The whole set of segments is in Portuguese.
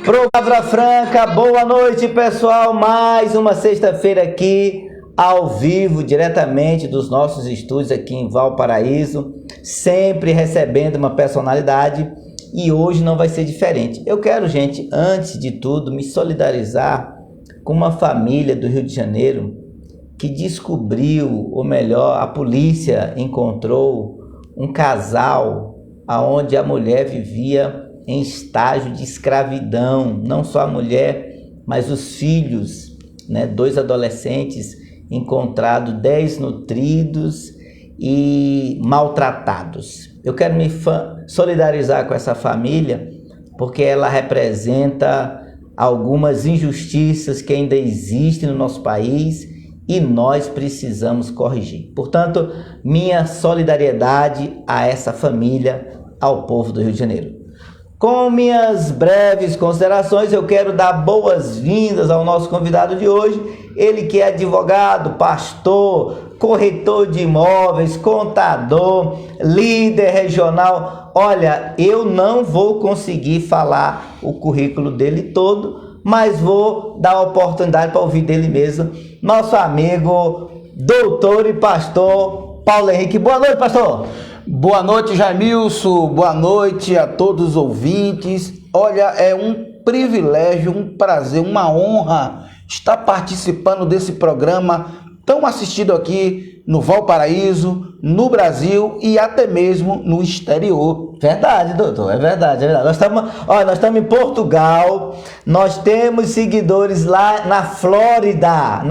Palavra Franca, boa noite pessoal, mais uma sexta-feira aqui, ao vivo, diretamente dos nossos estúdios aqui em Valparaíso, sempre recebendo uma personalidade e hoje não vai ser diferente. Eu quero, gente, antes de tudo, me solidarizar com uma família do Rio de Janeiro que descobriu, ou melhor, a polícia encontrou um casal onde a mulher vivia em estágio de escravidão, não só a mulher, mas os filhos, né? 2 adolescentes encontrados desnutridos e maltratados. Eu quero me solidarizar com essa família, porque ela representa algumas injustiças que ainda existem no nosso país e nós precisamos corrigir. Portanto, minha solidariedade a essa família, ao povo do Rio de Janeiro. Com minhas breves considerações, eu quero dar boas-vindas ao nosso convidado de hoje, ele que é advogado, pastor, corretor de imóveis, contador, líder regional. Olha, eu não vou conseguir falar o currículo dele todo, mas vou dar a oportunidade para ouvir dele mesmo, nosso amigo, doutor e pastor Paulo Henrique. Boa noite, pastor! Boa noite, Jaimilson, boa noite a todos os ouvintes. Olha, é um privilégio, um prazer, uma honra estar participando desse programa tão assistido aqui no Valparaíso, no Brasil e até mesmo no exterior. Verdade, doutor, é verdade, é verdade. Nós estamos em Portugal, nós temos seguidores lá na Flórida,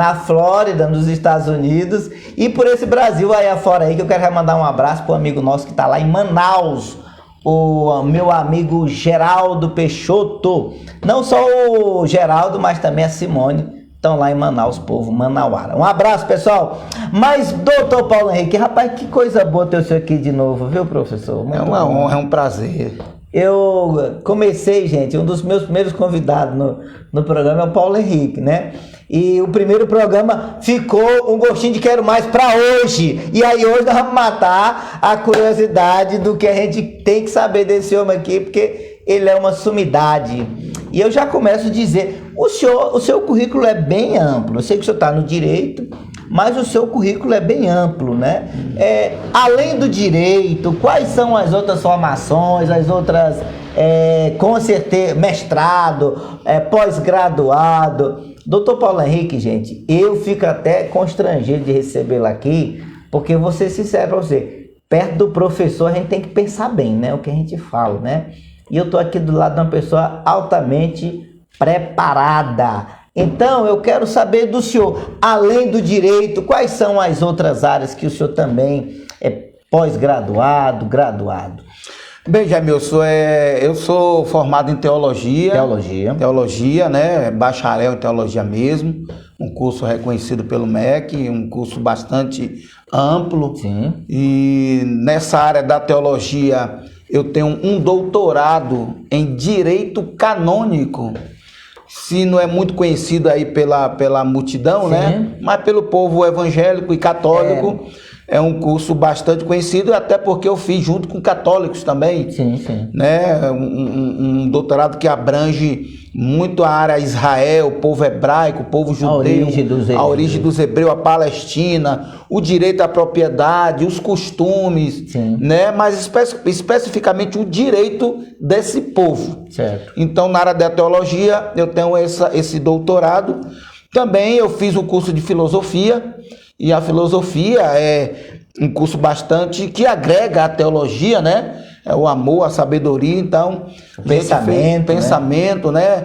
nos Estados Unidos, e por esse Brasil aí afora aí, que eu quero mandar um abraço para um amigo nosso que está lá em Manaus, o meu amigo Geraldo Peixoto. Não só o Geraldo, mas também a Simone. Estão lá em Manaus, povo manauara. Um abraço, pessoal. Mas, doutor Paulo Henrique, rapaz, que coisa boa ter o senhor aqui de novo, viu, professor? Muito uma honra, é um prazer. Eu comecei, gente, um dos meus primeiros convidados no programa é o Paulo Henrique, né? E o primeiro programa ficou um gostinho de quero mais para hoje. E aí hoje nós vamos matar a curiosidade do que a gente tem que saber desse homem aqui, porque ele é uma sumidade. E eu já começo a dizer, o seu currículo é bem amplo. Eu sei que o senhor está no direito, mas o seu currículo é bem amplo, né? Além do direito, quais são as outras formações, as outras, com certeza, mestrado, pós-graduado? Doutor Paulo Henrique, gente, eu fico até constrangido de recebê-lo aqui, porque vou ser sincero para você, perto do professor a gente tem que pensar bem, né? O que a gente fala, né? E eu estou aqui do lado de uma pessoa altamente preparada. Então, eu quero saber do senhor, além do direito, quais são as outras áreas que o senhor também é pós-graduado, graduado? Bem, Jaimilson, eu sou formado em teologia. Teologia, né? Bacharel em teologia mesmo. Um curso reconhecido pelo MEC, um curso bastante amplo. Sim. E nessa área da teologia, eu tenho um doutorado em direito canônico. Se não é muito conhecido aí pela multidão, sim, né? Mas pelo povo evangélico e católico. É um curso bastante conhecido, até porque eu fiz junto com católicos também. Sim, sim. Né? Um doutorado que abrange muito a área Israel, o povo hebraico, o povo judeu, a origem dos hebreus, a Palestina, o direito à propriedade, os costumes, sim, né? Mas especificamente o direito desse povo. Certo. Então, na área da teologia, eu tenho esse doutorado. Também eu fiz o curso de filosofia. E a filosofia é um curso bastante que agrega a teologia, né? É o amor, a sabedoria, então... Pensamento, né?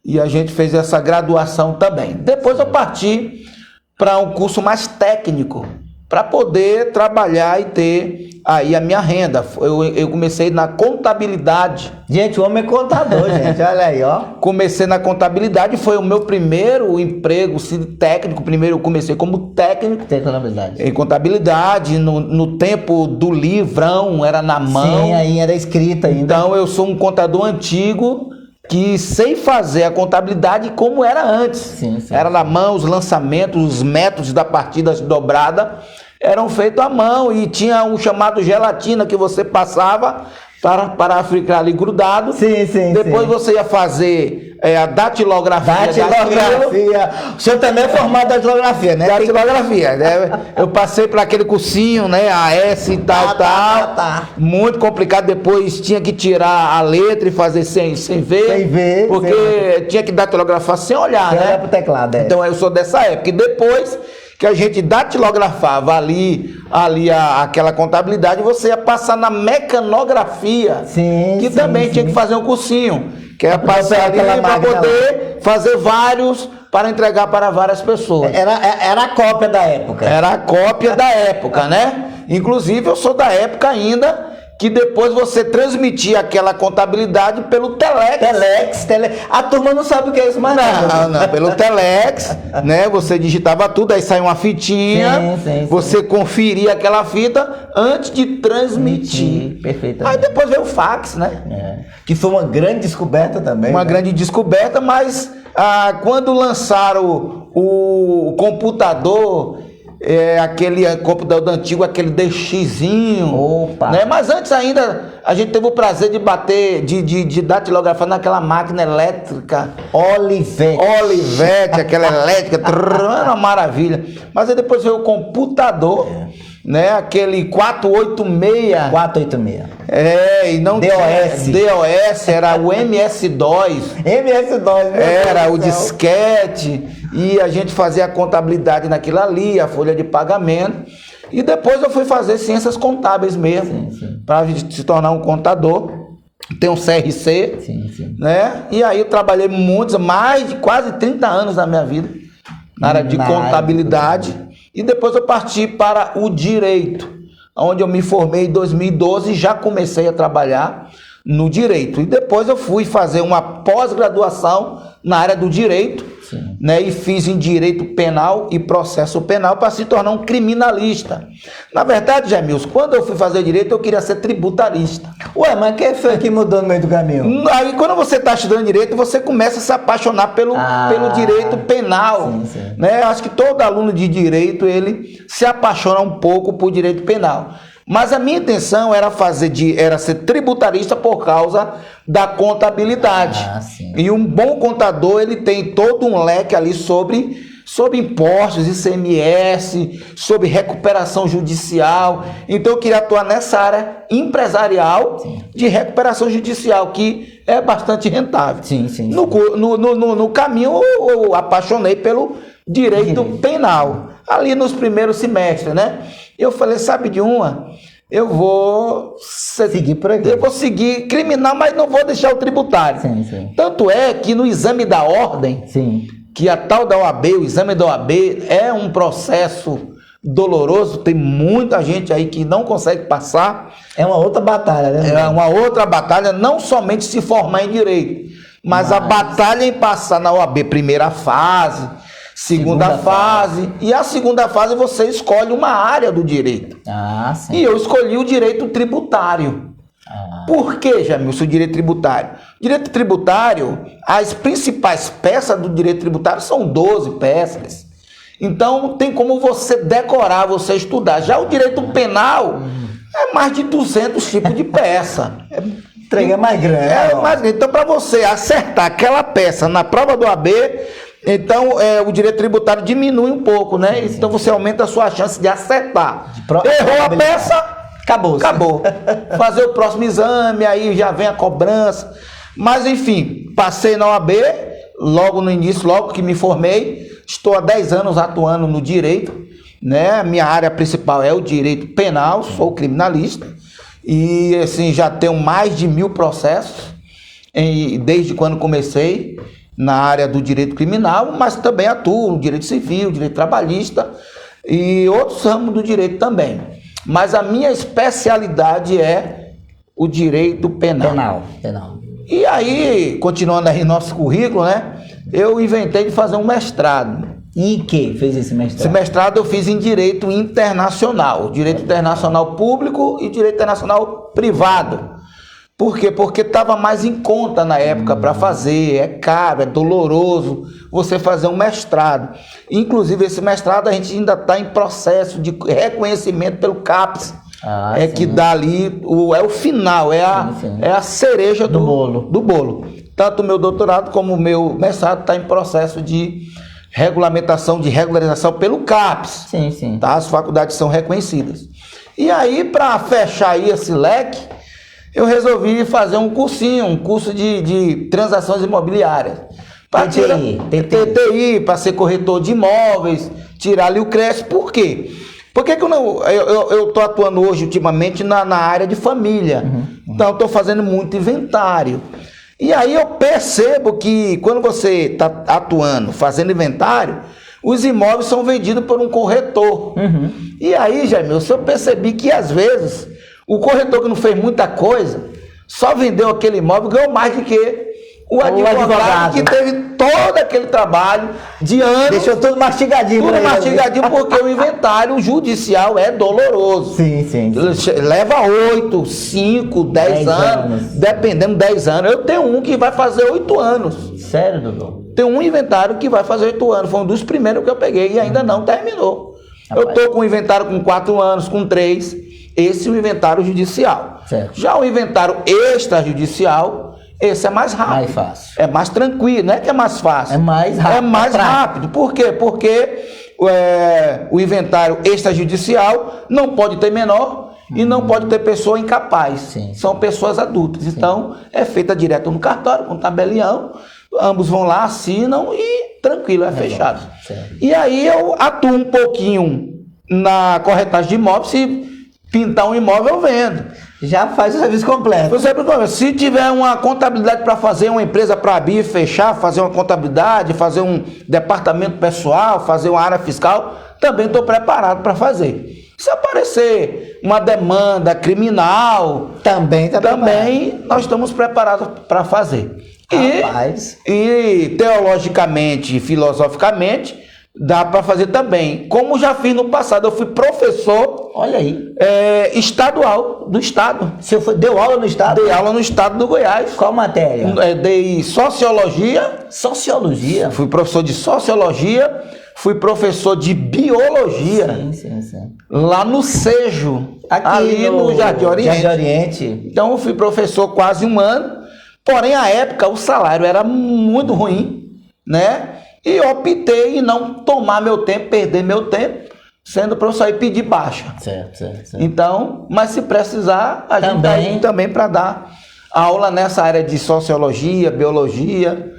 E a gente fez essa graduação também. Depois eu parti para um curso mais técnico, para poder trabalhar e ter aí a minha renda. Eu comecei na contabilidade. Gente, o homem é contador, gente, olha aí, ó. Comecei na contabilidade, foi o meu primeiro emprego técnico. Primeiro eu comecei como técnico. Tem contabilidade. Em contabilidade, no tempo do livrão, era na mão. Sim, aí era escrita ainda. Então eu sou um contador antigo que sei fazer a contabilidade como era antes. Sim, sim. Era na mão, os lançamentos, os métodos da partida dobrada eram feitos à mão e tinha um chamado gelatina que você passava, para ficar ali grudado. Sim, sim, Depois sim. você ia fazer a datilografia. Datilografia. O senhor também é formado em datilografia, né? Datilografia, né? Eu passei por aquele cursinho, né? AS e tal, Tá. Muito complicado. Depois tinha que tirar a letra e fazer sem ver. Sem ver, Porque tinha que datilografar sem olhar, Você né? olha pro teclado, é. Então eu sou dessa época. E depois que a gente datilografava ali aquela contabilidade, você ia passar na mecanografia. Sim, que sim, também sim. tinha que fazer um cursinho. Que é Pra passar ali aquela para máquina poder fazer vários para entregar para várias pessoas. Era a cópia da época. Era a cópia da época, né? Inclusive, eu sou da época ainda que depois você transmitia aquela contabilidade pelo Telex. A turma não sabe o que é isso, mas Não, pelo Telex, né? Você digitava tudo, aí saía uma fitinha, Sim. você conferia aquela fita antes de transmitir. Perfeitamente. Aí depois veio o fax, né? Que foi uma grande descoberta também. Uma né? grande descoberta, mas quando lançaram o computador, aquele computador antigo, aquele DXzinho, Opa. né? Mas antes ainda a gente teve o prazer de bater, de datilografar naquela máquina elétrica Olivetti, aquela elétrica, era uma maravilha. Mas aí depois veio o computador, né? Aquele 486. 486. E não DOS, era o MS-DOS. MS-DOS, Era o disquete, e a gente fazia a contabilidade naquilo ali, a folha de pagamento. E depois eu fui fazer ciências contábeis mesmo, para se tornar um contador. Tem um CRC, né? E aí eu trabalhei mais de quase 30 anos na minha vida, na área de contabilidade. E depois eu parti para o direito, onde eu me formei em 2012 e já comecei a trabalhar no direito. E depois eu fui fazer uma pós-graduação na área do direito, né? E fiz em direito penal e processo penal para se tornar um criminalista. Na verdade, Jamilson, quando eu fui fazer direito, eu queria ser tributarista. Ué, mas quem foi que mudou no meio do caminho? Aí quando você está estudando direito, você começa a se apaixonar pelo direito penal. Né? Eu acho que todo aluno de direito, ele se apaixona um pouco por direito penal. Mas a minha intenção era ser tributarista por causa da contabilidade. E um bom contador, ele tem todo um leque ali sobre impostos, ICMS, sobre recuperação judicial. Então eu queria atuar nessa área empresarial de recuperação judicial, que é bastante rentável. No caminho eu apaixonei pelo direito penal, ali nos primeiros semestres, né? Eu falei, sabe de uma? Eu vou seguir por aqui. Eu vou seguir criminal, mas não vou deixar o tributário. Tanto é que no exame da ordem, que a tal da OAB, o exame da OAB é um processo doloroso, tem muita gente aí que não consegue passar. É uma outra batalha, né? É uma outra batalha, não somente se formar em direito, mas a batalha em passar na OAB, primeira fase, segunda fase, e a segunda fase você escolhe uma área do direito. E eu escolhi o direito tributário. Por que, Jamilson, o direito tributário? Direito tributário, as principais peças do direito tributário são 12 peças. Então tem como você decorar, você estudar. Já o direito penal é mais de 200 tipos de peça. É mais grande. Então, para você acertar aquela peça na prova do AB, então o direito tributário diminui um pouco, né? Então você aumenta a sua chance de acertar. Errou a peça, acabou. Fazer o próximo exame, aí já vem a cobrança. Mas enfim, passei na OAB, logo no início, logo que me formei. Estou há 10 anos atuando no direito, né? Minha área principal é o direito penal, sou criminalista. E assim, já tenho mais de 1000 processos, desde quando comecei na área do direito criminal, mas também atuo no direito civil, direito trabalhista e outros ramos do direito também. Mas a minha especialidade é o direito penal. E aí, continuando aí nosso currículo, né? Eu inventei de fazer um mestrado. E em que fez esse mestrado? Esse mestrado eu fiz em direito internacional. Direito internacional público e direito internacional privado. Por quê? Porque estava mais em conta na época para fazer, é caro, é doloroso você fazer um mestrado. Inclusive, esse mestrado a gente ainda está em processo de reconhecimento pelo CAPES, é sim. que dá ali, é o final, é a cereja do bolo. Tanto o meu doutorado como o meu mestrado está em processo de regularização pelo CAPES. Sim. Tá? As faculdades são reconhecidas. E aí, para fechar aí esse leque, eu resolvi fazer um curso de transações imobiliárias. TTI, para ser corretor de imóveis, tirar ali o CRES. Por quê? Por que eu estou atuando hoje, ultimamente, na área de família? Então, eu estou fazendo muito inventário. E aí eu percebo que quando você está atuando, fazendo inventário, os imóveis são vendidos por um corretor. E aí, Jaime, eu percebi que às vezes o corretor que não fez muita coisa, só vendeu aquele imóvel e ganhou mais do que o advogado que teve todo aquele trabalho de anos. Deixou tudo mastigadinho. Tudo mastigadinho, porque o inventário judicial é doloroso. Sim. Leva 8, 5, 10 anos, dependendo, 10 anos. Eu tenho um que vai fazer 8 anos. Sério, doutor? Tem um inventário que vai fazer 8 anos. Foi um dos primeiros que eu peguei e ainda não terminou. Eu estou com um inventário com 4 anos, com 3. Esse é o inventário judicial. Certo. Já o inventário extrajudicial, esse é mais rápido. Mais fácil. É mais tranquilo, não é que é mais fácil. É mais rápido. É mais rápido. Por quê? Porque o inventário extrajudicial não pode ter menor e não pode ter pessoa incapaz. Sim. São pessoas adultas. Sim. Então, é feita direto no cartório, com tabelião. Ambos vão lá, assinam e tranquilo, é fechado. Certo. E aí eu atuo um pouquinho na corretagem de imóveis. Se pintar um imóvel, eu vendo. Já faz o serviço completo. Se tiver uma contabilidade para fazer, uma empresa para abrir e fechar, fazer uma contabilidade, fazer um departamento pessoal, fazer uma área fiscal, também estou preparado para fazer. Se aparecer uma demanda criminal, também nós estamos preparados para fazer. E teologicamente e filosoficamente, dá para fazer também. Como já fiz no passado, eu fui professor. Olha aí. Estadual do estado. Você deu aula no estado? Dei aula no estado do Goiás. Qual matéria? Dei sociologia. Sociologia? Fui professor de sociologia. Fui professor de biologia. Sim. Lá no Sejo. Ali no Jardim Oriente. Então eu fui professor quase 1 ano. Porém, à época, o salário era muito ruim, né? E eu optei em não tomar meu tempo, perder meu tempo, sendo professor e pedir baixa. Certo. Então, mas se precisar, a gente está aí também para dar aula nessa área de sociologia, biologia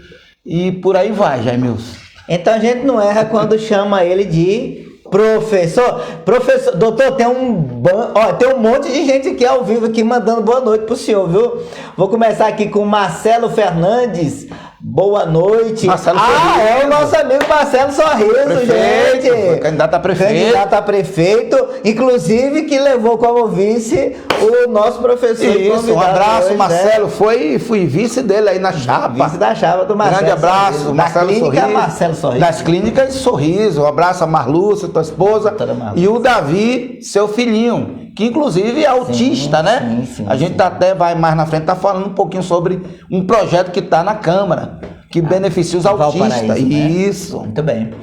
e por aí vai, Jaimilson. Então a gente não erra quando chama ele de professor. Professor, doutor, tem um monte de gente aqui ao vivo aqui mandando boa noite pro senhor, viu? Vou começar aqui com Marcelo Fernandes. Boa noite. Marcelo Sorriso. É o nosso amigo Marcelo Sorriso, gente. Candidato a prefeito. Inclusive que levou como vice o nosso professor. Isso, um abraço, hoje, Marcelo. Né? Fui vice dele aí na chapa. Vice da chapa do Marcelo. Grande abraço, Sorriso. Marcelo Sorriso. Marcelo Sorriso. Das clínicas Sorriso. Um abraço a Marlúcia, tua esposa. E o Davi, seu filhinho, que inclusive é autista, né? Sim, a gente até vai mais na frente, tá falando um pouquinho sobre um projeto que está na Câmara, que beneficia os autistas. Né? Isso. Muito bem.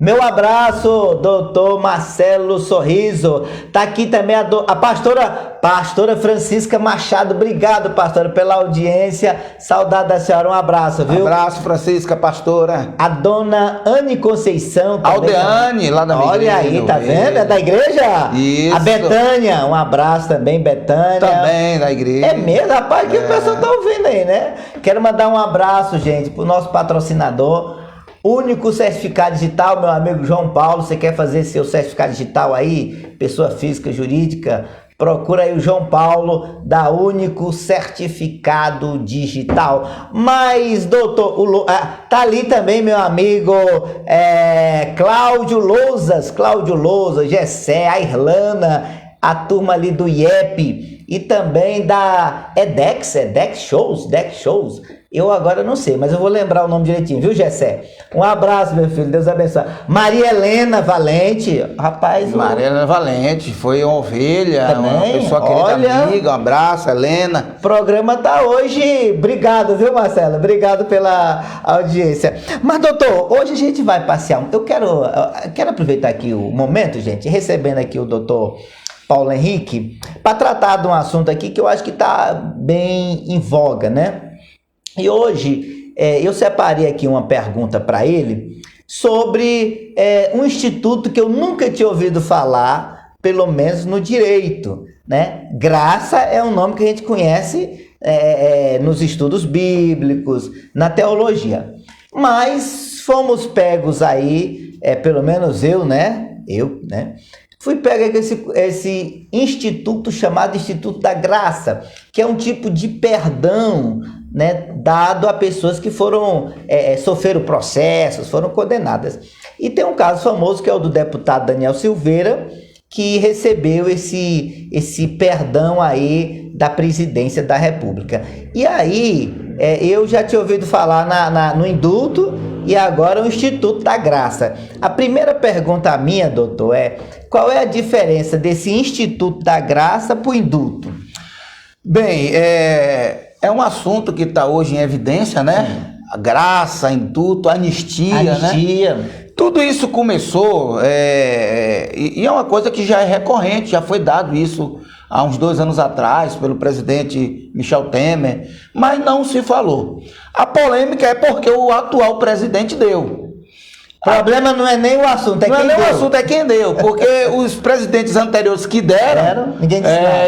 Meu abraço, doutor Marcelo Sorriso. Tá aqui também a pastora Francisca Machado. Obrigado, pastora, pela audiência. Saudade da senhora, um abraço, viu? Abraço, Francisca, pastora. A dona Anne Conceição. Aldeane, lá da minha igreja. Olha aí, tá vendo? É da igreja? Isso. A Betânia, um abraço também, Betânia. Também da igreja. É mesmo, rapaz, que o pessoal tá ouvindo aí, né? Quero mandar um abraço, gente, pro nosso patrocinador, Único Certificado Digital, meu amigo João Paulo. Você quer fazer seu certificado digital aí, pessoa física, jurídica? Procura aí o João Paulo da Único Certificado Digital. Mas, doutor, tá ali também meu amigo Cláudio Lousas, Gessé, a Irlana, a turma ali do IEP e também da Dex Shows. Eu agora não sei, mas eu vou lembrar o nome direitinho, viu, Gessé? Um abraço, meu filho, Deus abençoe. Maria Helena Valente, rapaz. Maria Helena Valente, foi uma ovelha, também, uma pessoa querida, amiga, um abraço, Helena. O programa tá hoje, obrigado, viu, Marcelo? Obrigado pela audiência. Mas, doutor, hoje a gente vai passear. Eu quero aproveitar aqui o momento, gente, recebendo aqui o doutor Paulo Henrique, para tratar de um assunto aqui que eu acho que está bem em voga, né? E hoje eu separei aqui uma pergunta para ele sobre um instituto que eu nunca tinha ouvido falar, pelo menos no direito, né? Graça é um nome que a gente conhece nos estudos bíblicos, na teologia. Mas fomos pegos aí, pelo menos eu, né? Fui pego com esse instituto chamado Instituto da Graça, que é um tipo de perdão, né, dado a pessoas que foram sofreram processos, foram condenadas. E tem um caso famoso que é o do deputado Daniel Silveira, que recebeu esse perdão aí da presidência da República. E aí, eu já tinha ouvido falar no indulto e agora o Instituto da Graça. A primeira pergunta minha, doutor, qual é a diferença desse Instituto da Graça para o indulto? Bem, é um assunto que está hoje em evidência, né? Sim. A graça, indulto, anistia, né? Tudo isso começou, e é uma coisa que já é recorrente, já foi dado isso há uns 2 anos atrás pelo presidente Michel Temer, mas não se falou. A polêmica é porque o atual presidente deu. O problema não é nem o assunto, é quem deu, porque os presidentes anteriores que deram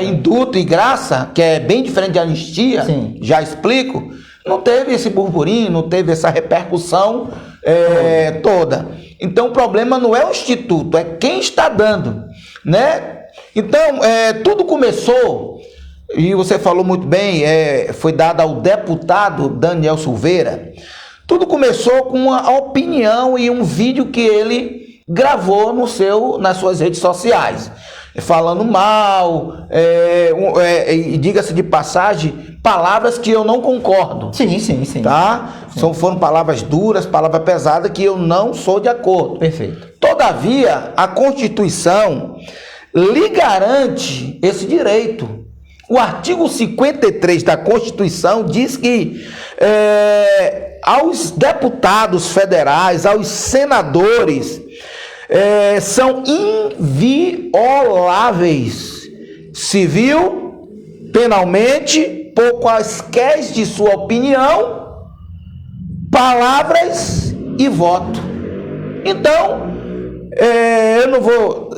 indulto e graça, que é bem diferente de anistia, sim, já explico, não teve esse burburinho, não teve essa repercussão toda. Então o problema não é o instituto, é quem está dando, né? Então tudo começou, e você falou muito bem, foi dado ao deputado Daniel Silveira. Tudo começou com uma opinião e um vídeo que ele gravou nas suas redes sociais, falando mal, e diga-se de passagem, palavras que eu não concordo. Sim. Tá? Sim. Foram palavras duras, palavras pesadas que eu não sou de acordo. Perfeito. Todavia, a Constituição lhe garante esse direito. O artigo 53 da Constituição diz que aos deputados federais, aos senadores, são invioláveis, civil, penalmente, por quaisquer de sua opinião, palavras e voto. Então, eu não vou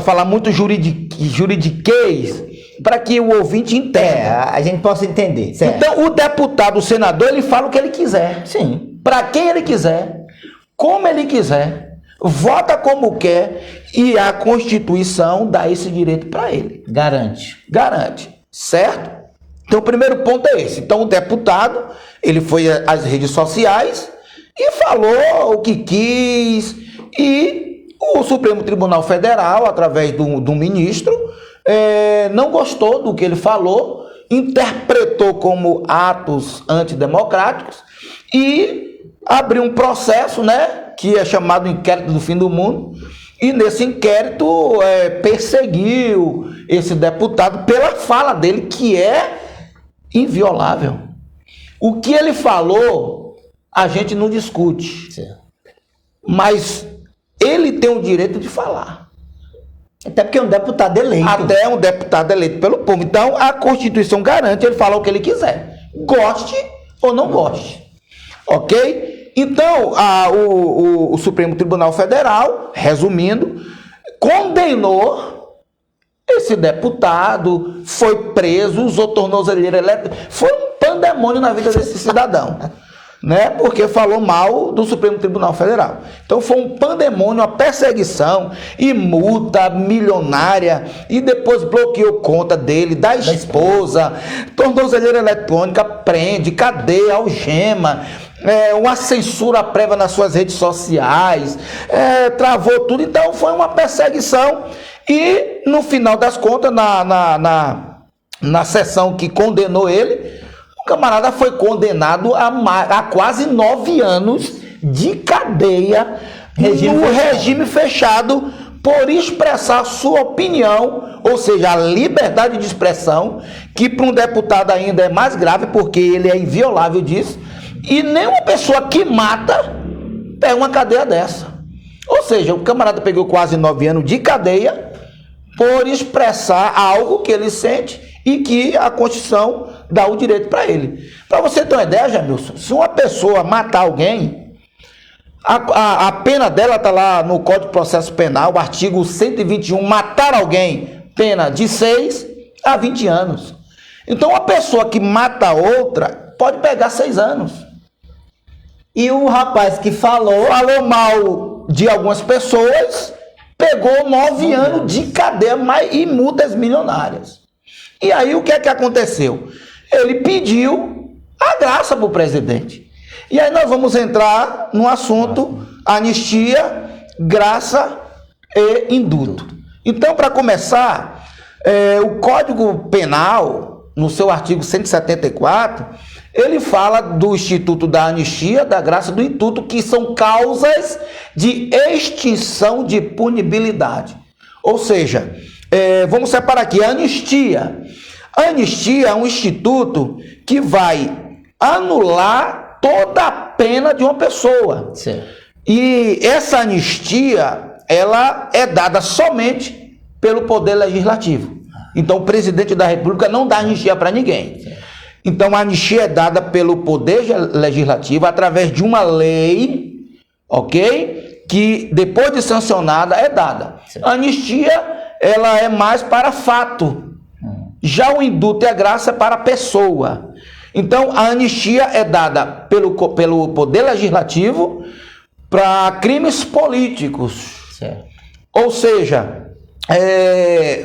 falar muito juridiquês, para que o ouvinte entenda. A gente possa entender. Certo. Então, o deputado, o senador, ele fala o que ele quiser. Sim. Para quem ele quiser, como ele quiser, vota como quer, e a Constituição dá esse direito para ele. Garante. Certo? Então, o primeiro ponto é esse. Então, o deputado, ele foi às redes sociais e falou o que quis, e o Supremo Tribunal Federal, através do ministro, não gostou do que ele falou, interpretou como atos antidemocráticos e abriu um processo, né, que é chamado Inquérito do Fim do Mundo, e nesse inquérito perseguiu esse deputado pela fala dele, que é inviolável. O que ele falou, a gente não discute, certo, mas ele tem o direito de falar. Até porque é um deputado eleito. Até um deputado eleito pelo povo. Então, a Constituição garante ele falar o que ele quiser. Goste ou não goste. Ok? Então, o Supremo Tribunal Federal, resumindo, condenou esse deputado, foi preso, usou tornozeleira elétrica. Foi um pandemônio na vida desse cidadão. Né? Porque falou mal do Supremo Tribunal Federal. Então foi um pandemônio, uma perseguição e multa milionária, e depois bloqueou conta dele, da esposa, tornozeleira eletrônica, prende, cadeia, algema, uma censura prévia nas suas redes sociais, travou tudo. Então foi uma perseguição, e no final das contas, na sessão que condenou ele, o camarada foi condenado a quase 9 anos de cadeia no regime fechado por expressar sua opinião, ou seja, a liberdade de expressão, que para um deputado ainda é mais grave, porque ele é inviolável disso, e nenhuma pessoa que mata pega uma cadeia dessa. Ou seja, o camarada pegou quase 9 anos de cadeia por expressar algo que ele sente e que a Constituição dá o direito para ele. Para você ter uma ideia, Jamilson, se uma pessoa matar alguém, a pena dela está lá no Código de Processo Penal, o artigo 121, matar alguém, pena de 6 a 20 anos. Então, uma pessoa que mata outra pode pegar 6 anos. E o rapaz que falou mal de algumas pessoas, pegou 9 anos de cadeia e multas milionárias. E aí o que é que aconteceu? Ele pediu a graça para o presidente. E aí nós vamos entrar no assunto anistia, graça e indulto. Então, para começar, o Código Penal, no seu artigo 174, ele fala do instituto da anistia, da graça e do indulto, que são causas de extinção de punibilidade. Ou seja, vamos separar aqui, a anistia. A anistia é um instituto que vai anular toda a pena de uma pessoa. Sim. E essa anistia, ela é dada somente pelo Poder Legislativo. Então, o presidente da República não dá anistia para ninguém. Sim. Então, a anistia é dada pelo Poder Legislativo através de uma lei, ok? Que, depois de sancionada, é dada. Sim. A anistia, ela é mais para fato. Já o indulto e a graça é para a pessoa. Então, a anistia é dada pelo Poder Legislativo para crimes políticos. Certo. Ou seja,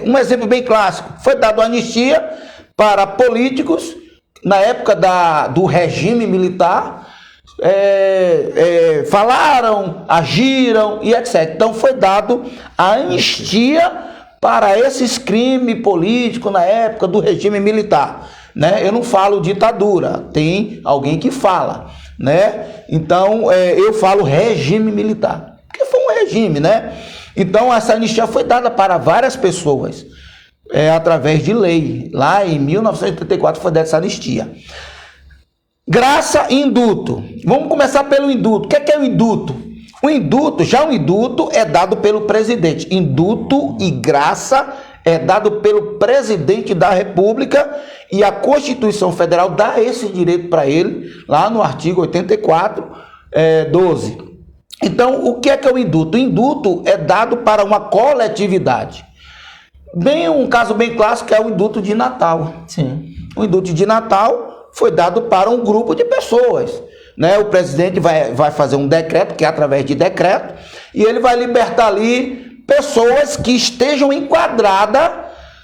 um exemplo bem clássico, foi dado a anistia para políticos na época do regime militar, falaram, agiram e etc. Então, foi dado a anistia para esses crimes políticos na época do regime militar, né? Eu não falo ditadura, tem alguém que fala, né? Então, eu falo regime militar, porque foi um regime, né? Então, essa anistia foi dada para várias pessoas, através de lei. Lá em 1984 foi dada essa anistia. Graça e indulto. Vamos começar pelo indulto. O que é o indulto? O indulto é dado pelo presidente. Indulto e graça é dado pelo presidente da República e a Constituição Federal dá esse direito para ele, lá no artigo 84, 12. Então, o que é o indulto? O indulto é dado para uma coletividade. Um caso bem clássico é o indulto de Natal. Sim. O indulto de Natal foi dado para um grupo de pessoas. Né? O presidente vai fazer um decreto, que é através de decreto, e ele vai libertar ali pessoas que estejam enquadradas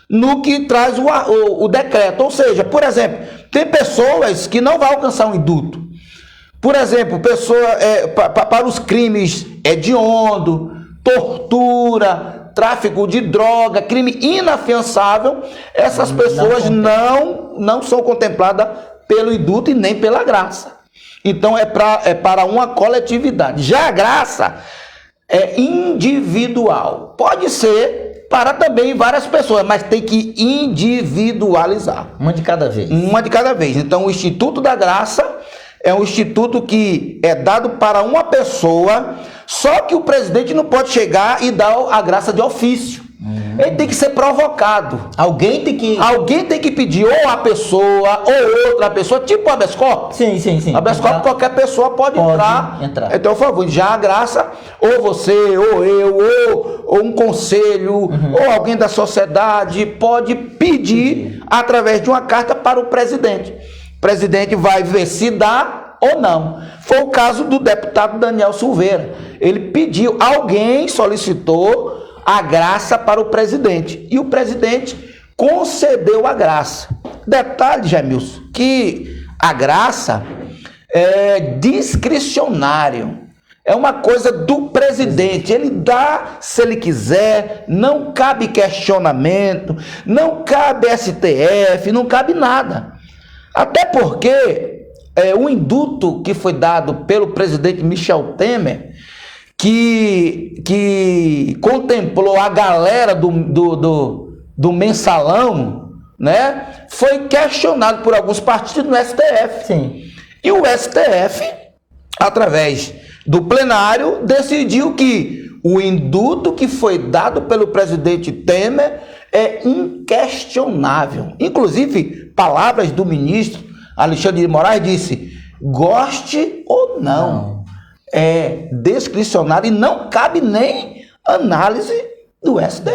no que traz o decreto. Ou seja, por exemplo, tem pessoas que não vão alcançar um indulto. Por exemplo, para os crimes hediondo, tortura, tráfico de droga, crime inafiançável, essas pessoas não são contempladas pelo indulto e nem pela graça. Então, é para uma coletividade. Já a graça é individual. Pode ser para também várias pessoas, mas tem que individualizar. Uma de cada vez. Uma de cada vez. Então, o Instituto da Graça é um instituto que é dado para uma pessoa, só que o presidente não pode chegar e dar a graça de ofício. Ele tem que ser provocado. Alguém tem que pedir, ou a pessoa, ou outra pessoa, tipo o habeas corpus. Sim. Habeas corpus, qualquer pessoa pode entrar. Então, por favor, já a graça, ou você, ou eu, ou um conselho, ou alguém da sociedade, pode pedir através de uma carta para o presidente. O presidente vai ver se dá ou não. Foi o caso do deputado Daniel Silveira. Ele pediu, alguém solicitou a graça para o presidente. E o presidente concedeu a graça. Detalhe, Jamilson, que a graça é discricionário. É uma coisa do presidente. Ele dá se ele quiser, não cabe questionamento, não cabe STF, não cabe nada. Até porque o indulto que foi dado pelo presidente Michel Temer, que contemplou a galera do mensalão, né, foi questionado por alguns partidos no STF. Sim. E o STF, através do plenário, decidiu que o indulto que foi dado pelo presidente Temer é inquestionável. Inclusive, palavras do ministro Alexandre de Moraes disse, goste ou não, é discricionário e não cabe nem análise do STF.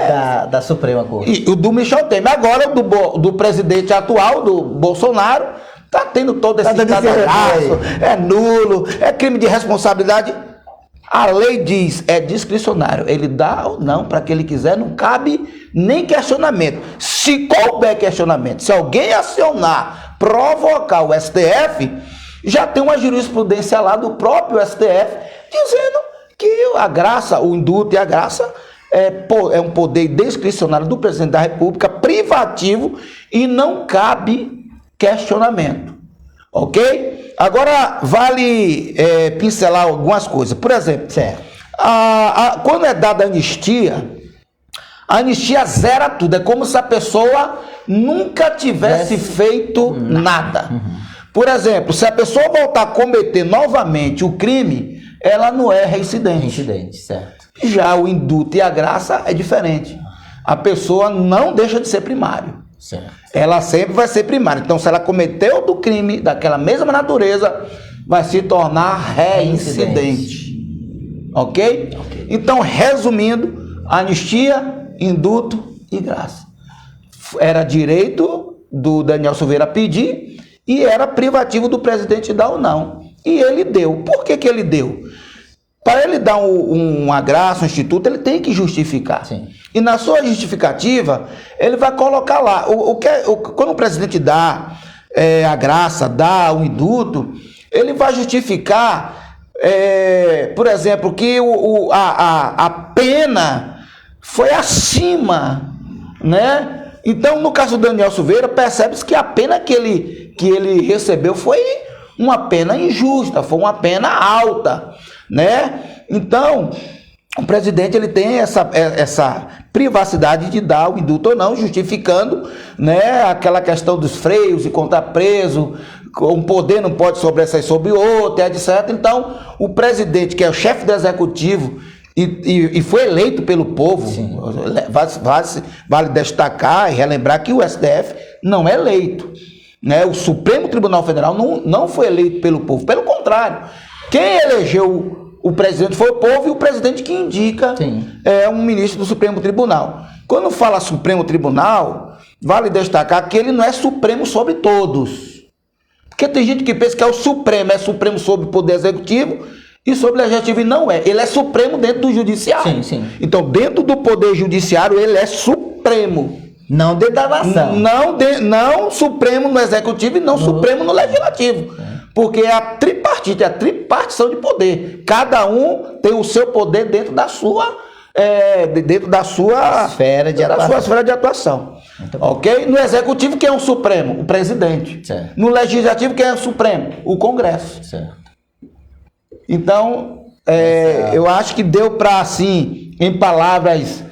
Da Suprema Corte. E o do Michel Temer. Agora, do presidente atual, do Bolsonaro, está tendo todo esse cadastro, é nulo, é crime de responsabilidade. A lei diz, é discricionário. Ele dá ou não para que ele quiser, não cabe nem questionamento. Se couber questionamento, se alguém acionar, provocar o STF, já tem uma jurisprudência lá do próprio STF dizendo que a graça, o indulto e a graça é um poder discricionário do presidente da República, privativo, e não cabe questionamento. Ok? Agora, vale pincelar algumas coisas. Por exemplo, quando é dada a anistia zera tudo. É como se a pessoa nunca tivesse feito nada. Por exemplo, se a pessoa voltar a cometer novamente o crime, ela não é reincidente. Reincidente, certo. Já o indulto e a graça é diferente. A pessoa não deixa de ser primário. Certo. Ela sempre vai ser primária. Então, se ela cometeu do crime daquela mesma natureza, vai se tornar reincidente. Ok? Então, resumindo, anistia, indulto e graça. Era direito do Daniel Silveira pedir e era privativo do presidente dar ou não. E ele deu. Por que ele deu? Para ele dar uma graça, um instituto, ele tem que justificar. Sim. E na sua justificativa, ele vai colocar lá. Quando o presidente dá a graça, dá o indulto, ele vai justificar, por exemplo, que a pena foi acima, né? Então, no caso do Daniel Silveira, percebe-se que a pena que ele recebeu foi uma pena injusta, foi uma pena alta, né? Então, o presidente ele tem essa privacidade de dar o indulto ou não, justificando, né, aquela questão dos freios e contrapreso, um poder não pode sobressair sobre o outro, etc. Então, o presidente, que é o chefe do executivo e foi eleito pelo povo, vale destacar e relembrar que o STF não é eleito, né? O Supremo Tribunal Federal não foi eleito pelo povo, pelo contrário, quem elegeu o presidente foi o povo e o presidente que indica um ministro do Supremo Tribunal. Quando fala Supremo Tribunal, vale destacar que ele não é supremo sobre todos. Porque tem gente que pensa que é supremo sobre o Poder Executivo e sobre o Legislativo, e não é. Ele é supremo dentro do Judiciário. Sim. Então, dentro do Poder Judiciário, ele é supremo. Não dentro da nação. Não supremo no Executivo e não supremo no Legislativo. Porque é a tripartite, é a tripartição de poder. Cada um tem o seu poder dentro da sua esfera de atuação. Ok? No Executivo, quem é o Supremo? O presidente. Certo. No Legislativo, quem é o Supremo? O Congresso. Certo. Então, eu acho que deu para, assim, em palavras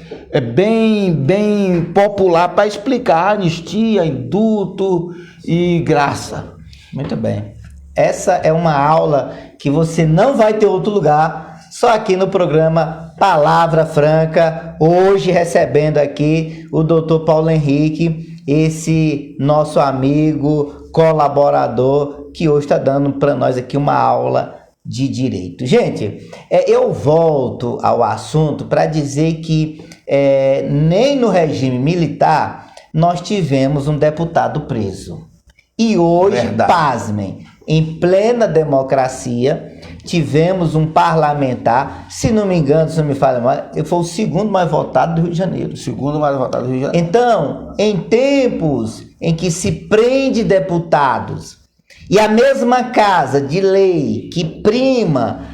bem popular, para explicar anistia, indulto e graça. Muito bem. Essa é uma aula que você não vai ter outro lugar, só aqui no programa Palavra Franca, hoje recebendo aqui o Dr. Paulo Henrique, esse nosso amigo, colaborador, que hoje está dando para nós aqui uma aula de direito. Gente, eu volto ao assunto para dizer que nem no regime militar nós tivemos um deputado preso. E hoje, pasmem, em plena democracia, tivemos um parlamentar, se não me engano, se não me falha mal, ele foi o segundo mais votado do Rio de Janeiro. Então, em tempos em que se prende deputados e a mesma casa de lei que prima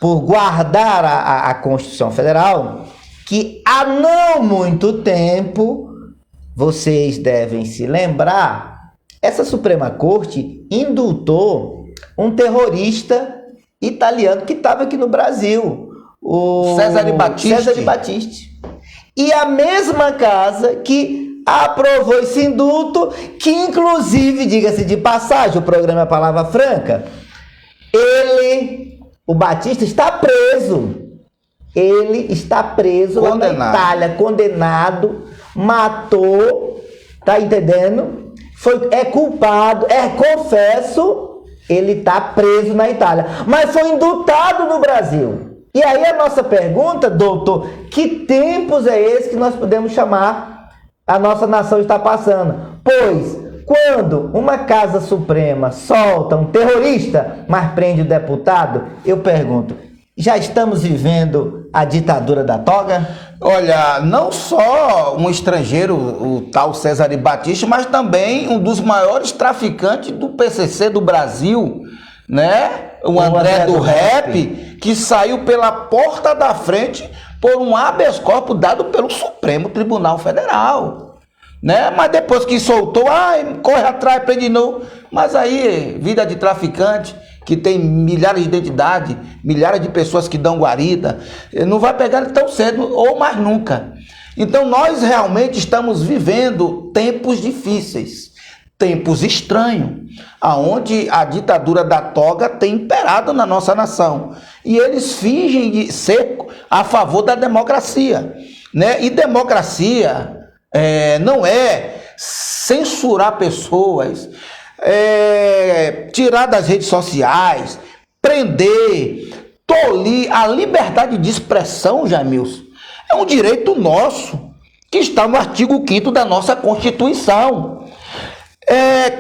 por guardar a Constituição Federal, que há não muito tempo, vocês devem se lembrar, essa Suprema Corte indultou um terrorista italiano que estava aqui no Brasil, o Cesare Battisti. E a mesma casa que aprovou esse indulto, que inclusive, diga-se de passagem, o programa é Palavra Franca, o Batista está preso. Ele está preso lá na Itália, condenado, matou, tá entendendo? É culpado, confesso, ele está preso na Itália, mas foi indultado no Brasil. E aí a nossa pergunta, doutor, que tempos é esse que nós podemos chamar a nossa nação está passando? Pois, quando uma Casa Suprema solta um terrorista, mas prende o deputado, eu pergunto, já estamos vivendo a ditadura da toga? Olha, não só um estrangeiro, o tal César Batista, mas também um dos maiores traficantes do PCC do Brasil, né? O André do Rap, que saiu pela porta da frente por um habeas corpus dado pelo Supremo Tribunal Federal, né? Mas depois que soltou, corre atrás, prende de novo. Mas aí, vida de traficante, que tem milhares de identidades, milhares de pessoas que dão guarida, não vai pegar ele tão cedo ou mais nunca. Então nós realmente estamos vivendo tempos difíceis, tempos estranhos, aonde a ditadura da toga tem imperado na nossa nação. E eles fingem de ser a favor da democracia, né? E democracia não é censurar pessoas, tirar das redes sociais, prender, tolir. A liberdade de expressão, Jamilson, é um direito nosso, que está no artigo 5º da nossa Constituição.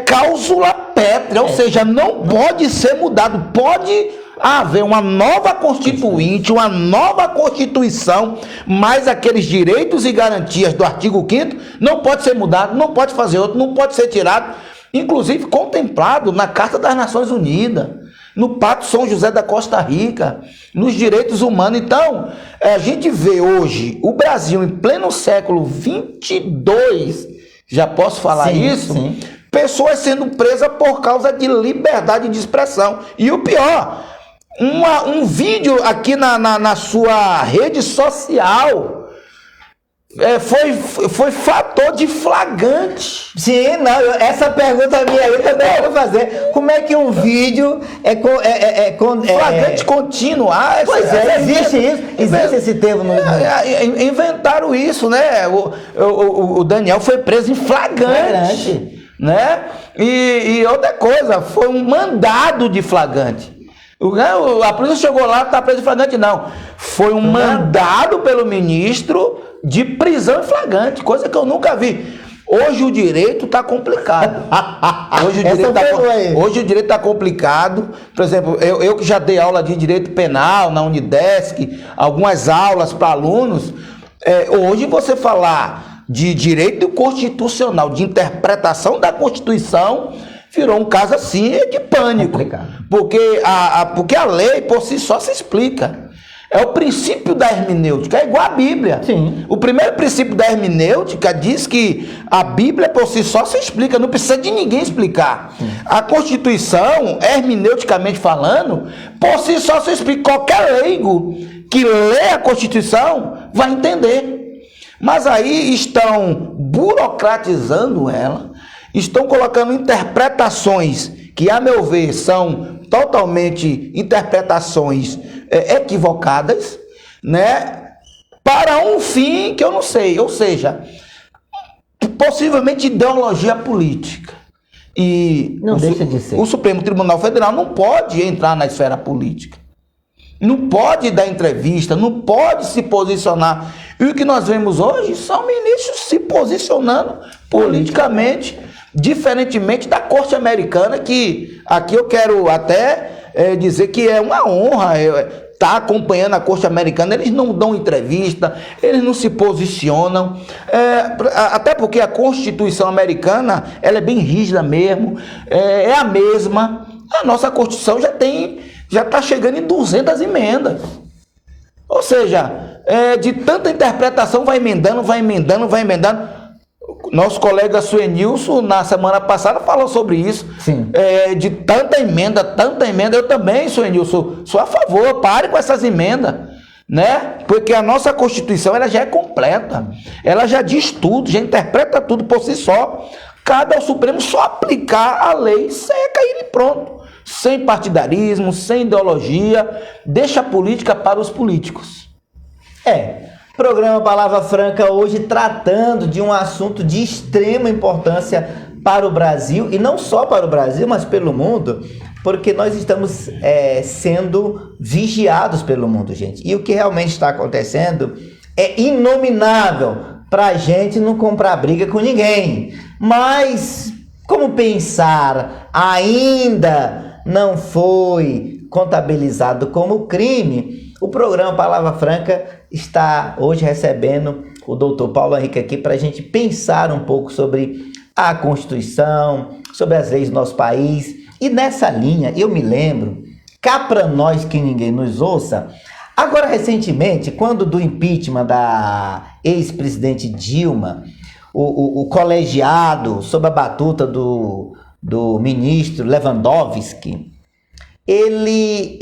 Cláusula pétrea, ou seja, não pode ser mudado. Pode haver uma nova constituinte, uma nova Constituição, mas aqueles direitos e garantias do artigo 5º não pode ser mudado, não pode fazer outro, não pode ser tirado, inclusive contemplado na Carta das Nações Unidas, no Pacto São José da Costa Rica, nos direitos humanos. Então, a gente vê hoje o Brasil em pleno século 22, já posso falar isso? Sim. Pessoas sendo presas por causa de liberdade de expressão. E o pior, um vídeo aqui na sua rede social foi fator de flagrante. Sim, não, essa pergunta minha aí eu também quero fazer. Como é que um vídeo flagrante contínuo? Pois existe isso? Existe esse termo no... Inventaram isso, né? O Daniel foi preso em flagrante. Né? E outra coisa, foi um mandado de flagrante. A polícia chegou lá, está preso em flagrante, não. Foi um mandado pelo ministro de prisão em flagrante, coisa que eu nunca vi. Hoje o direito está complicado. Hoje o direito está complicado. Por exemplo, eu que já dei aula de direito penal na Unidesc, algumas aulas para alunos, hoje você falar de direito constitucional, de interpretação da Constituição, virou um caso assim de pânico. Porque a lei por si só se explica. É o princípio da hermenêutica, é igual à Bíblia. Sim. O primeiro princípio da hermenêutica diz que a Bíblia por si só se explica, não precisa de ninguém explicar. Sim. A Constituição, hermeneuticamente falando, por si só se explica. Qualquer leigo que lê a Constituição vai entender. Mas aí estão burocratizando ela, estão colocando interpretações que, a meu ver, são totalmente interpretações equivocadas, né? Para um fim que eu não sei, ou seja, possivelmente ideologia política. E não deixa de ser. O Supremo Tribunal Federal não pode entrar na esfera política. Não pode dar entrevista, não pode se posicionar. E o que nós vemos hoje são ministros se posicionando politicamente, diferentemente da Corte Americana, que aqui eu quero até dizer que é uma honra estar acompanhando a Corte Americana. Eles não dão entrevista, eles não se posicionam, até porque a Constituição americana ela é bem rígida mesmo, é a mesma. A nossa Constituição já está chegando em 200 emendas. Ou seja, de tanta interpretação vai emendando. Nosso colega Suenilson, na semana passada, falou sobre isso. Sim. De tanta emenda. Eu também, Suenilson, sou a favor, pare com essas emendas. Né? Porque a nossa Constituição ela já é completa. Ela já diz tudo, já interpreta tudo por si só. Cabe ao Supremo só aplicar a lei seca e pronto. Sem partidarismo, sem ideologia, deixa a política para os políticos. Programa Palavra Franca hoje tratando de um assunto de extrema importância para o Brasil, e não só para o Brasil, mas pelo mundo, porque nós estamos sendo vigiados pelo mundo, gente. E o que realmente está acontecendo é inominável para a gente não comprar briga com ninguém. Mas como pensar ainda não foi contabilizado como crime, o programa Palavra Franca está hoje recebendo o doutor Paulo Henrique aqui para a gente pensar um pouco sobre a Constituição, sobre as leis do nosso país. E nessa linha, eu me lembro, cá para nós que ninguém nos ouça, agora recentemente, quando do impeachment da ex-presidente Dilma, o colegiado, sob a batuta do ministro Lewandowski, ele,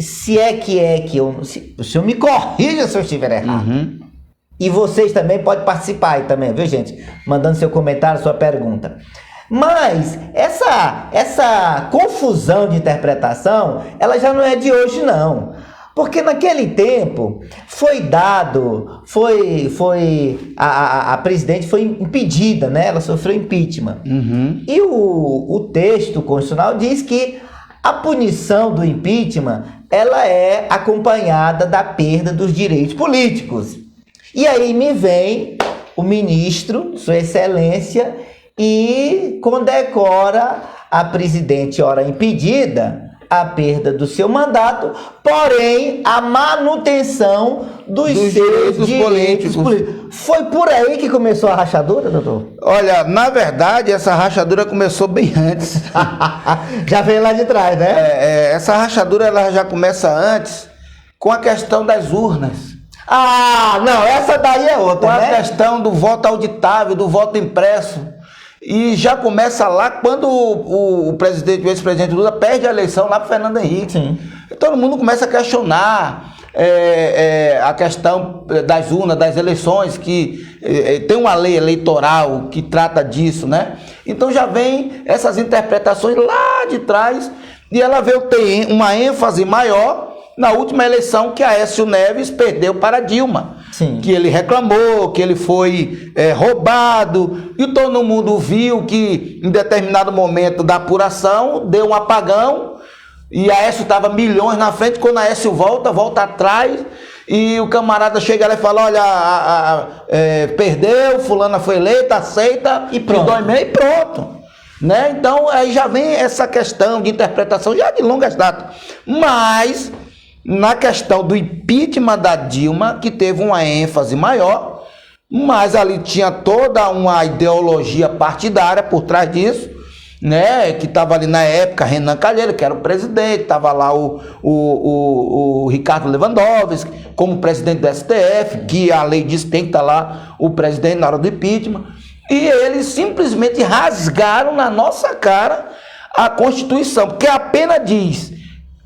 o senhor me corrija se eu estiver errado. E vocês também podem participar aí também, viu, gente? Mandando seu comentário, sua pergunta. Mas essa confusão de interpretação, ela já não é de hoje, não. Porque naquele tempo a presidente foi impedida, né? Ela sofreu impeachment. E o texto constitucional diz que a punição do impeachment, ela é acompanhada da perda dos direitos políticos. E aí me vem o ministro, Sua Excelência, e condecora a presidente, ora impedida, a perda do seu mandato, porém a manutenção dos seus direitos políticos. Foi por aí que começou a rachadura, doutor? Olha, na verdade, essa rachadura começou bem antes. Já veio lá de trás, né? Essa rachadura ela já começa antes com a questão das urnas. Não, essa daí é outra, com né? A questão do voto auditável, do voto impresso. E já começa lá quando o ex-presidente Lula perde a eleição lá para Fernando Henrique. Sim. Todo mundo começa a questionar a questão das urnas, das eleições, que tem uma lei eleitoral que trata disso, né? Então já vem essas interpretações lá de trás, e ela veio ter uma ênfase maior na última eleição que Aécio Neves perdeu para Dilma. Sim. Que ele reclamou, que ele foi roubado, e todo mundo viu que em determinado momento da apuração deu um apagão, e Aécio estava milhões na frente. Quando Aécio volta atrás, e o camarada chega lá e fala: olha, perdeu, fulana foi eleita, aceita, e pronto. E pronto. Né? Então aí já vem essa questão de interpretação já de longas datas. Mas na questão do impeachment da Dilma, que teve uma ênfase maior, mas ali tinha toda uma ideologia partidária por trás disso, né? Que estava ali na época Renan Calheiros, que era o presidente, estava lá o Ricardo Lewandowski como presidente do STF, que a lei diz que tem que estar lá o presidente na hora do impeachment, e eles simplesmente rasgaram na nossa cara a Constituição, porque a pena diz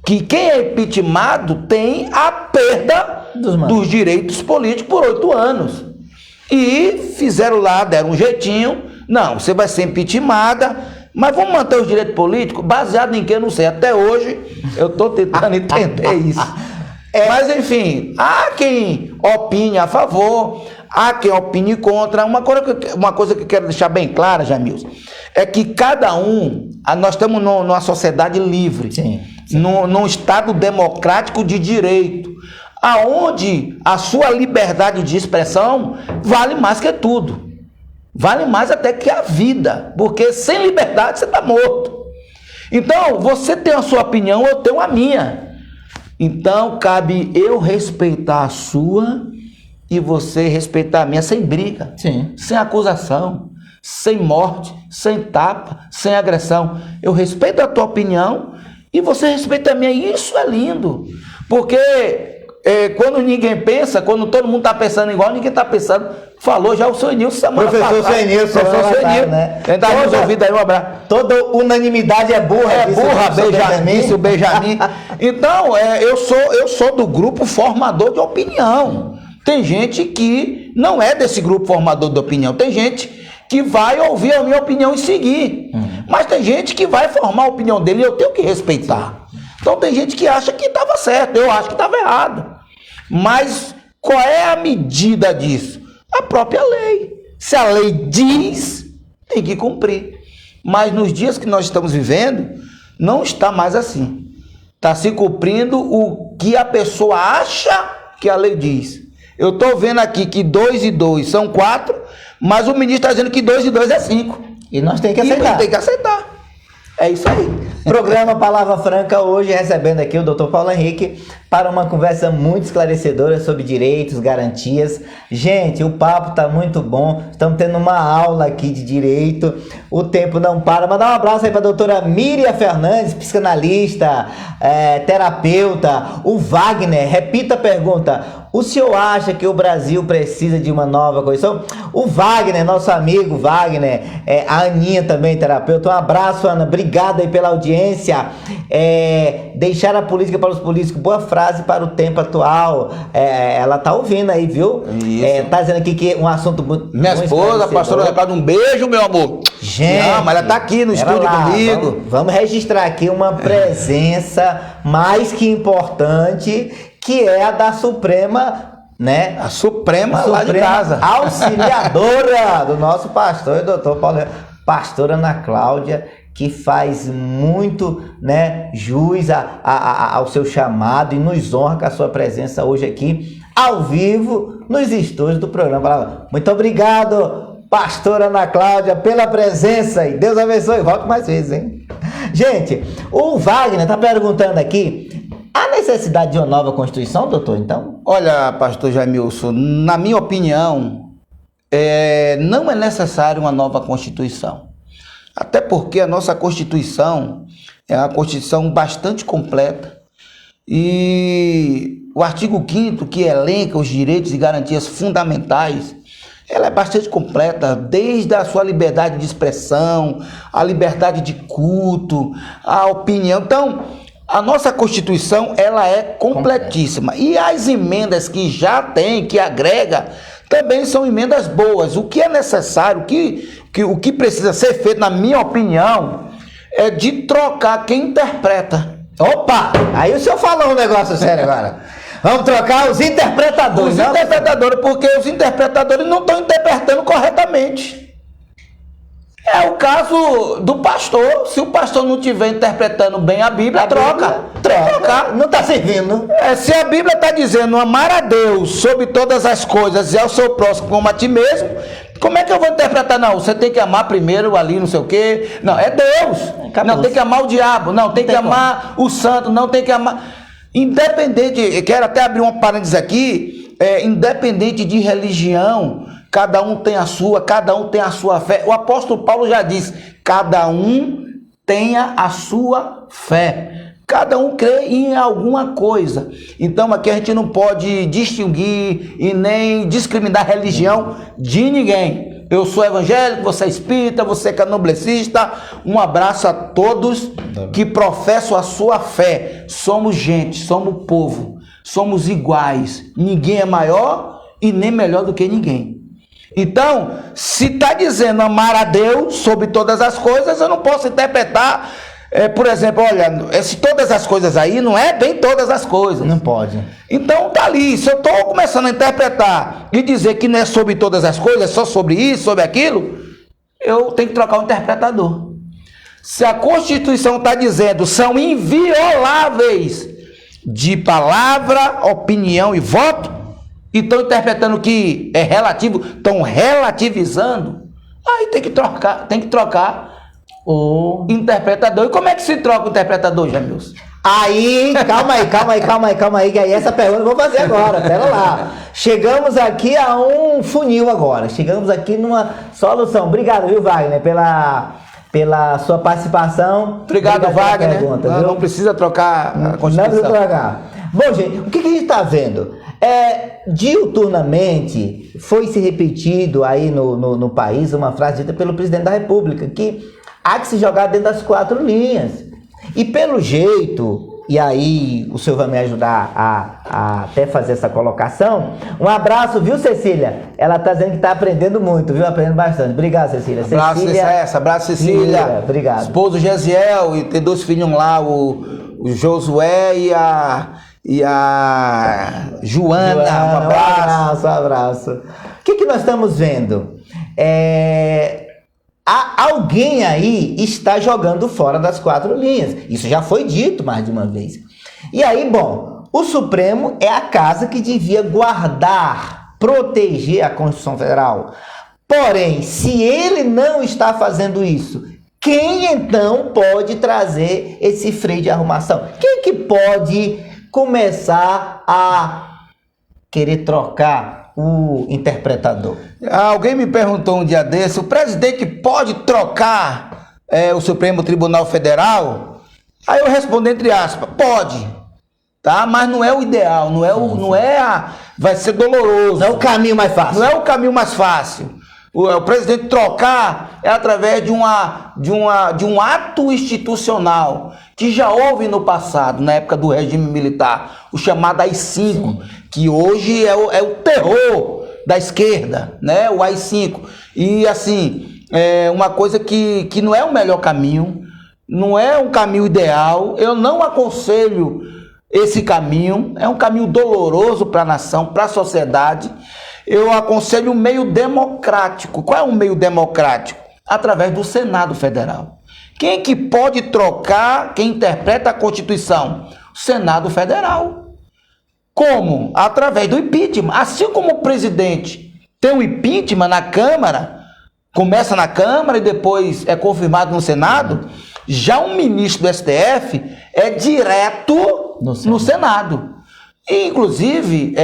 que quem é impeachmentado tem a perda dos direitos políticos por 8 anos. E fizeram lá, deram um jeitinho. Não, você vai ser impeachmentada, mas vamos manter os direitos políticos? Baseado em que eu não sei. Até hoje eu estou tentando entender isso. Mas enfim, há quem opine a favor, há quem opine contra. Uma coisa que eu quero deixar bem clara, Jamilson, é que cada um, nós estamos numa sociedade livre. Sim. Num Estado democrático de direito, aonde a sua liberdade de expressão vale mais que tudo, vale mais até que a vida, porque sem liberdade você está morto. Então você tem a sua opinião, eu tenho a minha, então cabe eu respeitar a sua e você respeitar a minha, sem briga. Sim. Sem acusação, sem morte, sem tapa, sem agressão. Eu respeito a tua opinião e você respeita a minha. Isso é lindo, porque quando ninguém pensa, quando todo mundo está pensando igual, ninguém está pensando. Falou já o seu Nilson semana passada. Professor Senilson, né? Está resolvido aí, um abraço. Toda unanimidade é burra. É burra, disse o Benjamin. Então, eu sou do grupo formador de opinião. Tem gente que não é desse grupo formador de opinião. Tem gente que vai ouvir a minha opinião e seguir. Mas tem gente que vai formar a opinião dele e eu tenho que respeitar. Então tem gente que acha que estava certo, eu acho que estava errado. Mas Qual é a medida disso? A própria lei. Se a lei diz, tem que cumprir. Mas nos dias que nós estamos vivendo, não está mais assim. Está se cumprindo o que a pessoa acha que a lei diz. Eu estou vendo aqui que 2 e 2 são 4, mas o ministro está dizendo que 2 e 2 é 5. E nós temos que aceitar. Tem que aceitar. É isso aí. Programa Palavra Franca, hoje recebendo aqui o Dr. Paulo Henrique para uma conversa muito esclarecedora sobre direitos, garantias. Gente, o papo tá muito bom, estamos tendo uma aula aqui de direito, o tempo não para. Mandar um abraço aí para a doutora Miriam Fernandes, psicanalista, terapeuta. O Wagner, repita a pergunta: o senhor acha que o Brasil precisa de uma nova Constituição? O Wagner, nosso amigo Wagner, a Aninha também, terapeuta. Um abraço, Ana, obrigado aí pela audiência. Deixar a política para os políticos, boa frase para o tempo atual. Ela tá ouvindo aí, viu? Tá dizendo aqui que um assunto muito. Minha esposa, a pastora Ricardo, um beijo, meu amor. Gente, não, mas ela tá aqui no estúdio lá, comigo. Vamos registrar aqui uma presença mais que importante, que é a da Suprema, né? A Suprema lá de casa. Auxiliadora do nosso pastor e doutor Paulo, pastora Ana Cláudia, que faz muito, né, jus ao seu chamado e nos honra com a sua presença hoje aqui, ao vivo, nos estúdios do programa. Muito obrigado, pastora Ana Cláudia, pela presença, e Deus abençoe. Volte mais vezes, hein? Gente, o Wagner está perguntando aqui: há necessidade de uma nova Constituição, doutor, então? Olha, pastor Jaimilson, na minha opinião, não é necessário uma nova Constituição. Até porque a nossa Constituição é uma Constituição bastante completa. E o artigo 5º, que elenca os direitos e garantias fundamentais, ela é bastante completa, desde a sua liberdade de expressão, a liberdade de culto, a opinião. Então, a nossa Constituição, ela é completíssima. E as emendas que já tem, que agrega, também são emendas boas. O que é necessário, o que precisa ser feito, na minha opinião, é de trocar quem interpreta. Opa! Aí o senhor falou um negócio sério agora. Vamos trocar os interpretadores. Os interpretadores, porque os interpretadores não estão interpretando corretamente. É o caso do pastor. Se o pastor não estiver interpretando bem a Bíblia, troca. Não está servindo. Se a Bíblia está dizendo amar a Deus sobre todas as coisas e ao seu próximo como a ti mesmo, como é que eu vou interpretar? Não, você tem que amar primeiro ali, não sei o quê. Não, é Deus. Não, tem que amar o diabo. Não, tem que amar o santo. Não, tem que amar... Independente, quero até abrir uma parênteses aqui, independente de religião, cada um tem a sua, cada um tem a sua fé. O apóstolo Paulo já diz: cada um tenha a sua fé. Cada um crê em alguma coisa. Então aqui a gente não pode distinguir e nem discriminar a religião de ninguém. Eu sou evangélico, você é espírita, você é candomblessista. Um abraço a todos que professam a sua fé. Somos gente, somos povo, somos iguais. Ninguém é maior e nem melhor do que ninguém. Então, se está dizendo amar a Deus sobre todas as coisas, eu não posso interpretar, por exemplo, olha, se todas as coisas aí, não é bem todas as coisas. Não pode. Então tá ali, se eu estou começando a interpretar e dizer que não é sobre todas as coisas, só sobre isso, sobre aquilo, eu tenho que trocar o interpretador. Se a Constituição está dizendo são invioláveis de palavra, opinião e voto, e estão interpretando que é relativo, estão relativizando, aí tem que trocar o interpretador. E como é que se troca o interpretador, Jamilson? Aí, calma aí, que aí essa pergunta eu vou fazer agora, pera lá. Chegamos aqui a um funil agora, chegamos aqui numa solução. Obrigado, viu, Wagner, pela sua participação. Obrigado, Wagner. Pergunta, não precisa trocar a Constituição. Não precisa trocar. Bom, gente, o que a gente está vendo? Diuturnamente foi se repetido aí no país uma frase dita pelo presidente da República, que há que se jogar dentro das 4 linhas. E pelo jeito, e aí o senhor vai me ajudar a até fazer essa colocação. Um abraço, viu, Cecília? Ela está dizendo que está aprendendo muito, viu? Aprendendo bastante. Obrigado, Cecília. Abraço, Cecília. Obrigado. Esposo Gesiel, e tem 2 filhos lá, o Josué e a Joana, um abraço. Um abraço. O que nós estamos vendo? Alguém aí está jogando fora das 4 linhas. Isso já foi dito mais de uma vez. E aí, bom, o Supremo é a casa que devia guardar, proteger a Constituição Federal. Porém, se ele não está fazendo isso, quem então pode trazer esse freio de arrumação? Quem que pode começar a querer trocar o interpretador? Alguém me perguntou um dia desse, o presidente pode trocar o Supremo Tribunal Federal? Aí eu respondo entre aspas, pode, tá? Mas não é o ideal, vai ser doloroso. Não é o caminho mais fácil. Não é o caminho mais fácil. O presidente trocar é através de um ato institucional que já houve no passado, na época do regime militar, o chamado AI-5, que hoje é o terror da esquerda, né? O AI-5. E assim, é uma coisa que não é o melhor caminho, não é um caminho ideal, eu não aconselho esse caminho, é um caminho doloroso para a nação, para a sociedade. Eu aconselho um meio democrático. Qual é o meio democrático? Através do Senado Federal. Quem que pode trocar quem interpreta a Constituição? O Senado Federal. Como? Através do impeachment. Assim como o presidente tem um impeachment na Câmara, começa na Câmara e depois é confirmado no Senado, já um ministro do STF é direto no Senado. E, inclusive,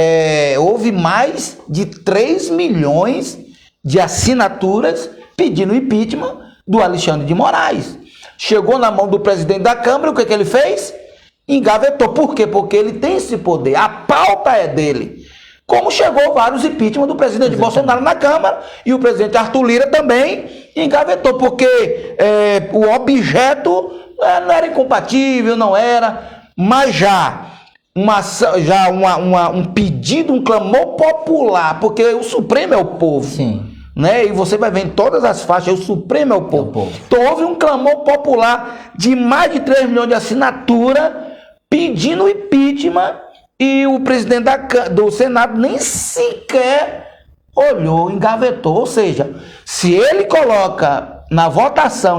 houve mais de 3 milhões de assinaturas pedindo impeachment do Alexandre de Moraes. Chegou na mão do presidente da Câmara, o que ele fez? Engavetou. Por quê? Porque ele tem esse poder, a pauta é dele. Como chegou vários impeachment do presidente Bolsonaro na Câmara e o presidente Arthur Lira também engavetou, porque o objeto não era incompatível, não era, mas um pedido, um clamor popular, porque o Supremo é o povo. Sim. Né? E você vai ver em todas as faixas, o Supremo é o povo. Então houve um clamor popular de mais de 3 milhões de assinaturas pedindo impeachment e o presidente do Senado nem sequer olhou, engavetou. Ou seja, se ele coloca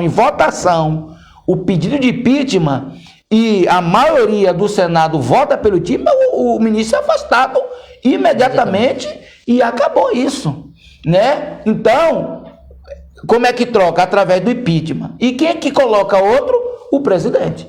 em votação, o pedido de impeachment e a maioria do Senado vota pelo impeachment, o ministro é afastado imediatamente e acabou isso. Né? Então, como é que troca? Através do impeachment. E quem é que coloca outro? O presidente.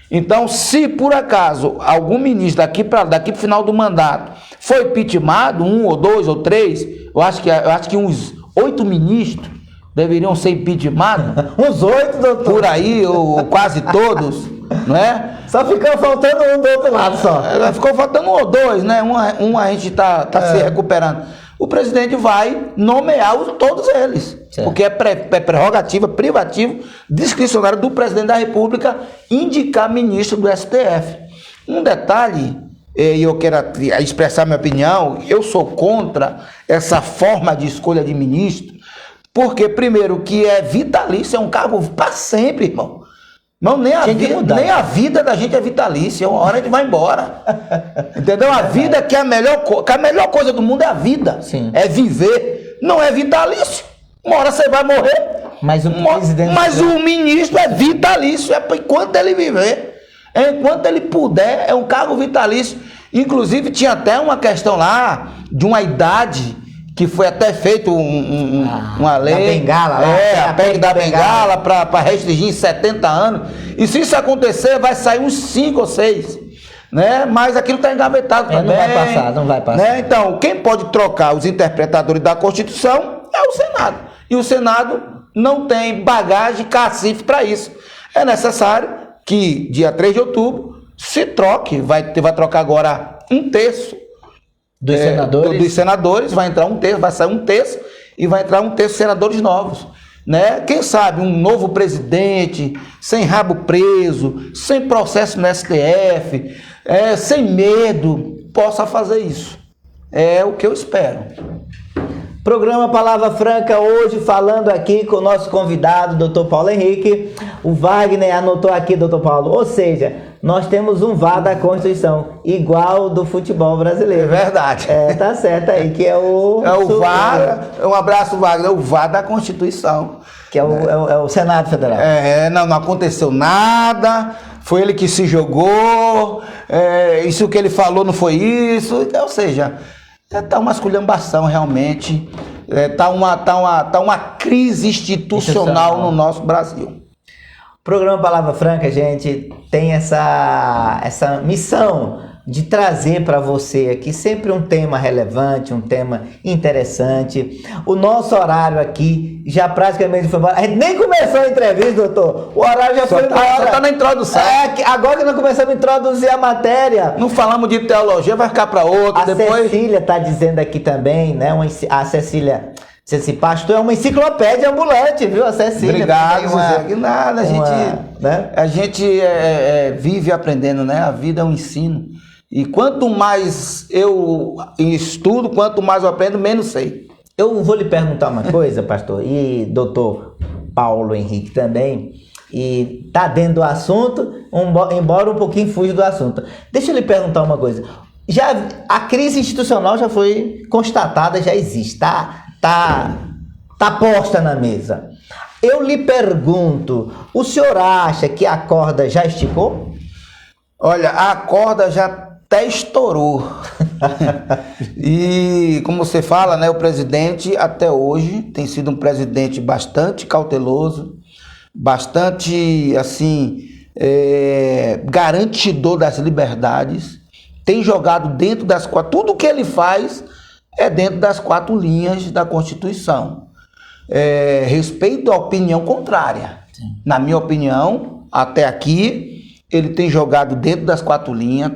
Então, se por acaso algum ministro daqui pro final do mandato foi impeachmentado, 1 ou 2 ou 3, eu acho que uns 8 ministros deveriam ser impeachmentados. Uns 8, doutor. Por aí, ou quase todos, não é? Só ficou faltando um do outro lado só. Ficou faltando 1 ou 2, né? Um a gente tá se recuperando. O presidente vai nomear todos eles, certo. Porque é prerrogativa, privativo, discricionário do presidente da República indicar ministro do STF. Um detalhe, e eu quero expressar minha opinião, eu sou contra essa forma de escolha de ministro, porque, primeiro, que é vitalício, é um cargo para sempre, irmão. Não, nem a vida da gente é vitalícia, uma hora a gente vai embora. Entendeu? A vida que a melhor coisa do mundo é a vida. Sim. É viver. Não é vitalício. Uma hora você vai morrer. Mas o ministro é vitalício, é enquanto ele viver. Enquanto ele puder, é um cargo vitalício. Inclusive, tinha até uma questão lá de uma idade que foi até feito uma lei. Da bengala, a PEC da bengala para restringir em 70 anos. E se isso acontecer, vai sair uns 5 ou 6. Né? Mas aquilo está engavetado também. Não vai passar. Né? Então, quem pode trocar os interpretadores da Constituição é o Senado. E o Senado não tem bagagem, cacife para isso. É necessário que, dia 3 de outubro, se troque. Vai trocar agora 1/3. Dos senadores, vai entrar 1/3, vai sair 1/3 e vai entrar 1/3 senadores novos. Né? Quem sabe um novo presidente, sem rabo preso, sem processo no STF, sem medo, possa fazer isso. É o que eu espero. Programa Palavra Franca hoje falando aqui com o nosso convidado, Dr. Paulo Henrique. O Wagner anotou aqui, Dr. Paulo, ou seja, nós temos um VAR da Constituição, igual do futebol brasileiro. É verdade. Tá certo aí, que é o... É o VAR, um abraço, Wagner, é o VAR da Constituição. Que é o Senado Federal. Não aconteceu nada, foi ele que se jogou, isso que ele falou não foi isso, então, ou seja... Está uma esculhambação realmente, está uma crise institucional no nosso Brasil. O programa Palavra Franca, gente, tem essa missão de trazer para você aqui sempre um tema relevante, um tema interessante. O nosso horário aqui já praticamente foi embora. A gente nem começou a entrevista, doutor. O horário já foi embora. Só está na introdução. Agora que nós começamos a introduzir a matéria. Não falamos de teologia, vai ficar para outro. A Cecília está dizendo aqui também, né? A Cecília... Esse pastor é uma enciclopédia ambulante, viu? A Cecília. Obrigado, Zé. Nada, a gente vive aprendendo, né? A vida é um ensino. E quanto mais eu estudo, quanto mais eu aprendo, menos sei. Eu vou lhe perguntar uma coisa, pastor, e doutor Paulo Henrique também, e tá dentro do assunto, embora um pouquinho fuja do assunto. Deixa eu lhe perguntar uma coisa. A crise institucional já foi constatada, já existe, tá posta na mesa. Eu lhe pergunto, o senhor acha que a corda já esticou? Olha, a corda já até estourou. E como você fala, né, o presidente até hoje tem sido um presidente bastante cauteloso, bastante assim, garantidor das liberdades, tem jogado dentro das quatro, tudo que ele faz é dentro das 4 linhas da Constituição. Respeito à opinião contrária. Sim. Na minha opinião, até aqui, ele tem jogado dentro das 4 linhas,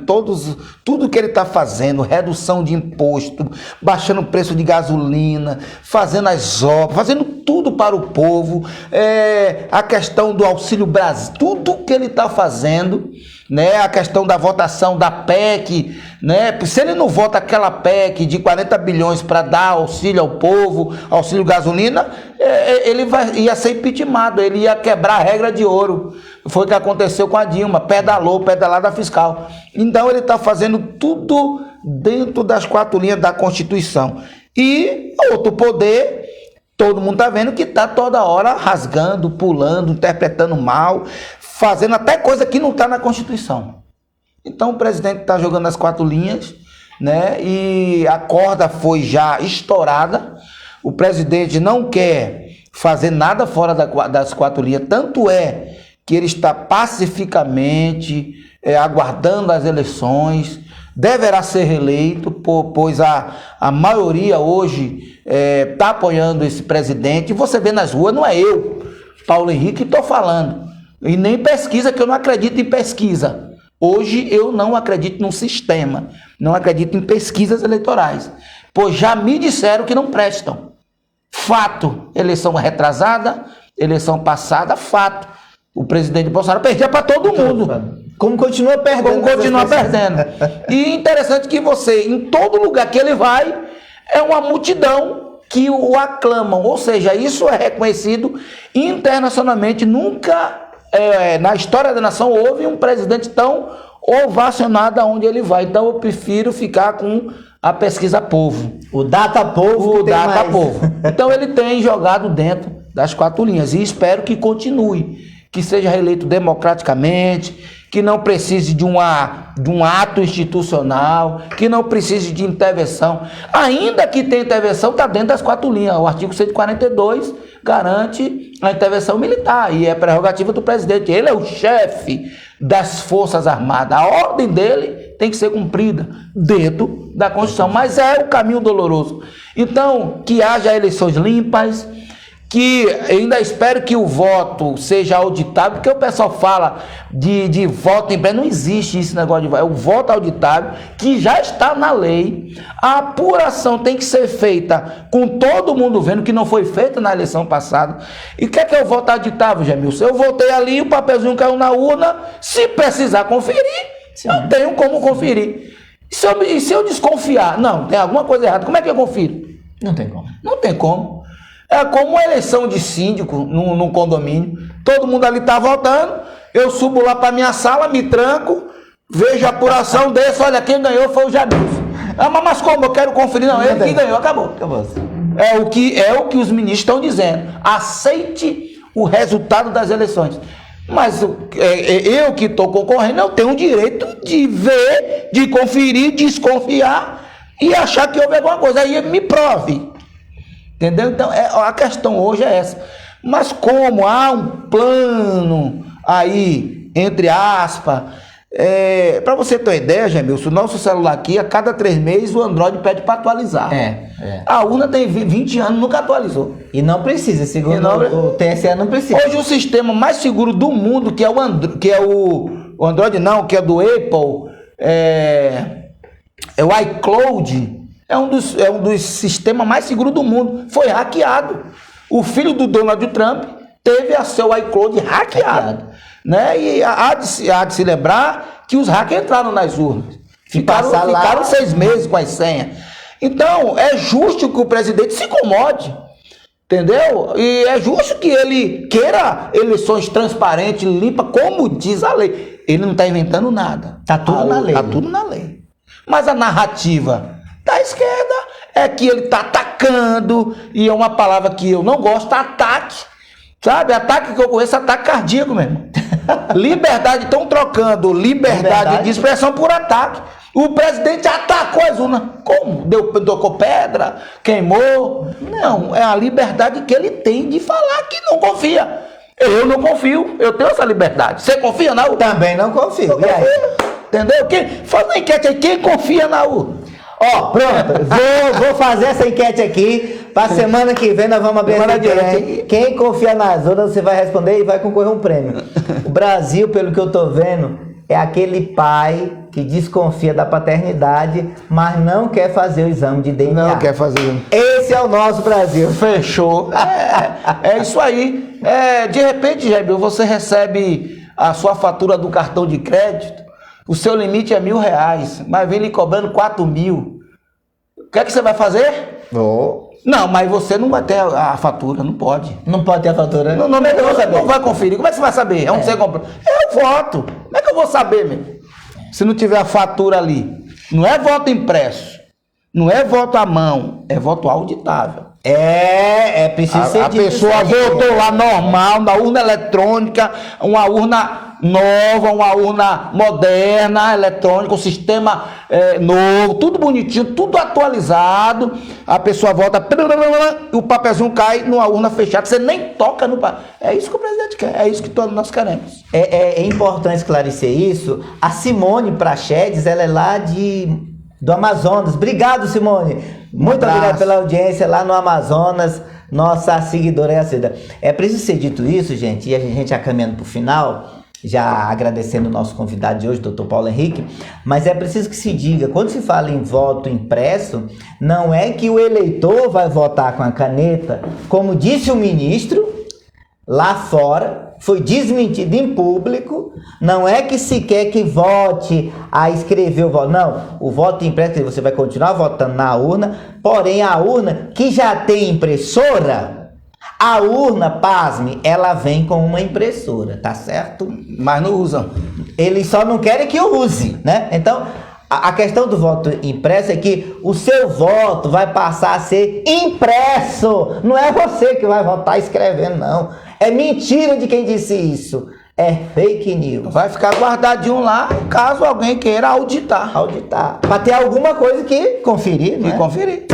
tudo que ele está fazendo, redução de imposto, baixando o preço de gasolina, fazendo as obras, fazendo tudo para o povo, a questão do Auxílio Brasil, tudo que ele está fazendo, né, a questão da votação da PEC, né, se ele não vota aquela PEC de 40 bilhões para dar auxílio ao povo, auxílio gasolina, ele ia ser impeachmentado, ele ia quebrar a regra de ouro. Foi o que aconteceu com a Dilma, pedalada fiscal. Então ele está fazendo tudo dentro das 4 linhas da Constituição. E outro poder, todo mundo está vendo que está toda hora rasgando, pulando, interpretando mal, fazendo até coisa que não está na Constituição. Então o presidente está jogando as 4 linhas, né? E a corda foi já estourada. O presidente não quer fazer nada fora das 4 linhas, tanto é que ele está pacificamente aguardando as eleições, deverá ser reeleito, pois a maioria hoje está apoiando esse presidente. E você vê nas ruas, não é eu, Paulo Henrique, que estou falando, e nem pesquisa, que eu não acredito em pesquisa. Hoje eu não acredito no sistema, não acredito em pesquisas eleitorais, pois já me disseram que não prestam. Fato, eleição retrasada, eleição passada, fato. O presidente Bolsonaro perdia para todo mundo. Como continua perdendo. E interessante que você, em todo lugar que ele vai, é uma multidão que o aclamam. Ou seja, isso é reconhecido internacionalmente. Nunca na história da nação houve um presidente tão ovacionado aonde ele vai. Então eu prefiro ficar com a pesquisa povo. O data povo. Então ele tem jogado dentro das 4 linhas. E espero que continue. Que seja reeleito democraticamente, que não precise de um ato institucional, que não precise de intervenção. Ainda que tenha intervenção, está dentro das 4 linhas. O artigo 142 garante a intervenção militar e é prerrogativa do presidente. Ele é o chefe das Forças Armadas. A ordem dele tem que ser cumprida dentro da Constituição, mas é o caminho doloroso. Então, que haja eleições limpas, que ainda espero que o voto seja auditável, porque o pessoal fala de voto em pé, não existe esse negócio de voto, é o voto auditável, que já está na lei. A apuração tem que ser feita com todo mundo vendo, que não foi feita na eleição passada. E o que é o voto auditável, Jamilson? Eu votei ali, o papelzinho caiu na urna, se precisar conferir, eu tenho como conferir. E se eu desconfiar, não, tem alguma coisa errada, como é que eu confiro? Não tem como. Não tem como. É como uma eleição de síndico num condomínio. Todo mundo ali tá votando, eu subo lá para minha sala, me tranco, vejo a apuração desse, olha, quem ganhou foi o Jadilson. Mas como? Eu quero conferir. Não, ele que ganhou, acabou. É o que os ministros estão dizendo. Aceite o resultado das eleições. Mas eu que estou concorrendo, eu tenho o direito de ver, de conferir, desconfiar e achar que houve alguma coisa. Aí me prove. Entendeu? Então, a questão hoje é essa. Mas como há um plano aí, entre aspas, para você ter uma ideia, Gemilson, o nosso celular aqui, a cada 3 meses, o Android pede para atualizar. A urna tem 20 anos, nunca atualizou. E não precisa, segundo o TSE, não precisa. Hoje o sistema mais seguro do mundo, que é o Android não, que é do Apple, é o iCloud, é um dos sistemas mais seguros do mundo. Foi hackeado. O filho do Donald Trump teve a seu iCloud hackeado. Né? E há de se lembrar que os hackers entraram nas urnas. Ficaram 6 meses com as senhas. Então, é justo que o presidente se incomode. Entendeu? E é justo que ele queira eleições transparentes, limpas, como diz a lei. Ele não está inventando nada. Está tudo na lei. Está tudo na lei. Mas a narrativa da esquerda é que ele está atacando, e é uma palavra que eu não gosto, ataque. Sabe? Ataque que eu conheço, ataque cardíaco mesmo. Liberdade, estão trocando liberdade de expressão por ataque. O presidente atacou as urnas. Como? Tocou pedra, queimou. Não, é a liberdade que ele tem de falar que não confia. Eu não confio, eu tenho essa liberdade. Você confia na urna? Também não confio. Não confio. Entendeu? Faz uma enquete aí, quem confia na urna? Ó, pronto, vou fazer essa enquete aqui, para semana que vem nós vamos abrir essa enquete. Quem confia nas urnas, você vai responder e vai concorrer um prêmio. O Brasil, pelo que eu tô vendo, é aquele pai que desconfia da paternidade, mas não quer fazer o exame de DNA. Não quer fazer. Esse é o nosso Brasil. Fechou. É isso aí. De repente, Jébio, você recebe a sua fatura do cartão de crédito, o seu limite é R$1.000, mas vem lhe cobrando 4.000. O que é que você vai fazer? Não, mas você não vai ter a fatura, não pode. Não pode ter a fatura? Não vai conferir. Como é que você vai saber? Onde você comprou? Eu voto. Como é que eu vou saber, meu? Se não tiver a fatura ali. Não é voto impresso. Não é voto à mão. É voto auditável. É preciso ser dito. A pessoa votou lá normal, na urna eletrônica, uma urna nova, uma urna moderna, eletrônica, um sistema novo, tudo bonitinho, tudo atualizado. A pessoa vota, e o papelzinho cai numa urna fechada, você nem toca no papel. É isso que o presidente quer, é isso que todos nós queremos. É importante esclarecer isso. A Simone Prachedes, ela é lá do Amazonas. Obrigado, Simone. Muito obrigado pela audiência lá no Amazonas. Nossa seguidora é a Cida. É preciso ser dito isso, gente, e a gente já caminhando para o final, já agradecendo o nosso convidado de hoje, Dr. Paulo Henrique, mas é preciso que se diga, quando se fala em voto impresso, não é que o eleitor vai votar com a caneta, como disse o ministro, lá fora, foi desmentido em público, não é que se quer que vote a escrever o voto, não, o voto impresso, você vai continuar votando na urna, porém a urna que já tem impressora, a urna, pasme, ela vem com uma impressora, tá certo? Mas não usam. Eles só não querem que eu use, né? Então, a questão do voto impresso é que o seu voto vai passar a ser impresso. Não é você que vai votar escrevendo, não. É mentira de quem disse isso. É fake news. Vai ficar guardadinho lá, caso alguém queira auditar. Para ter alguma coisa que conferir, né? Conferir.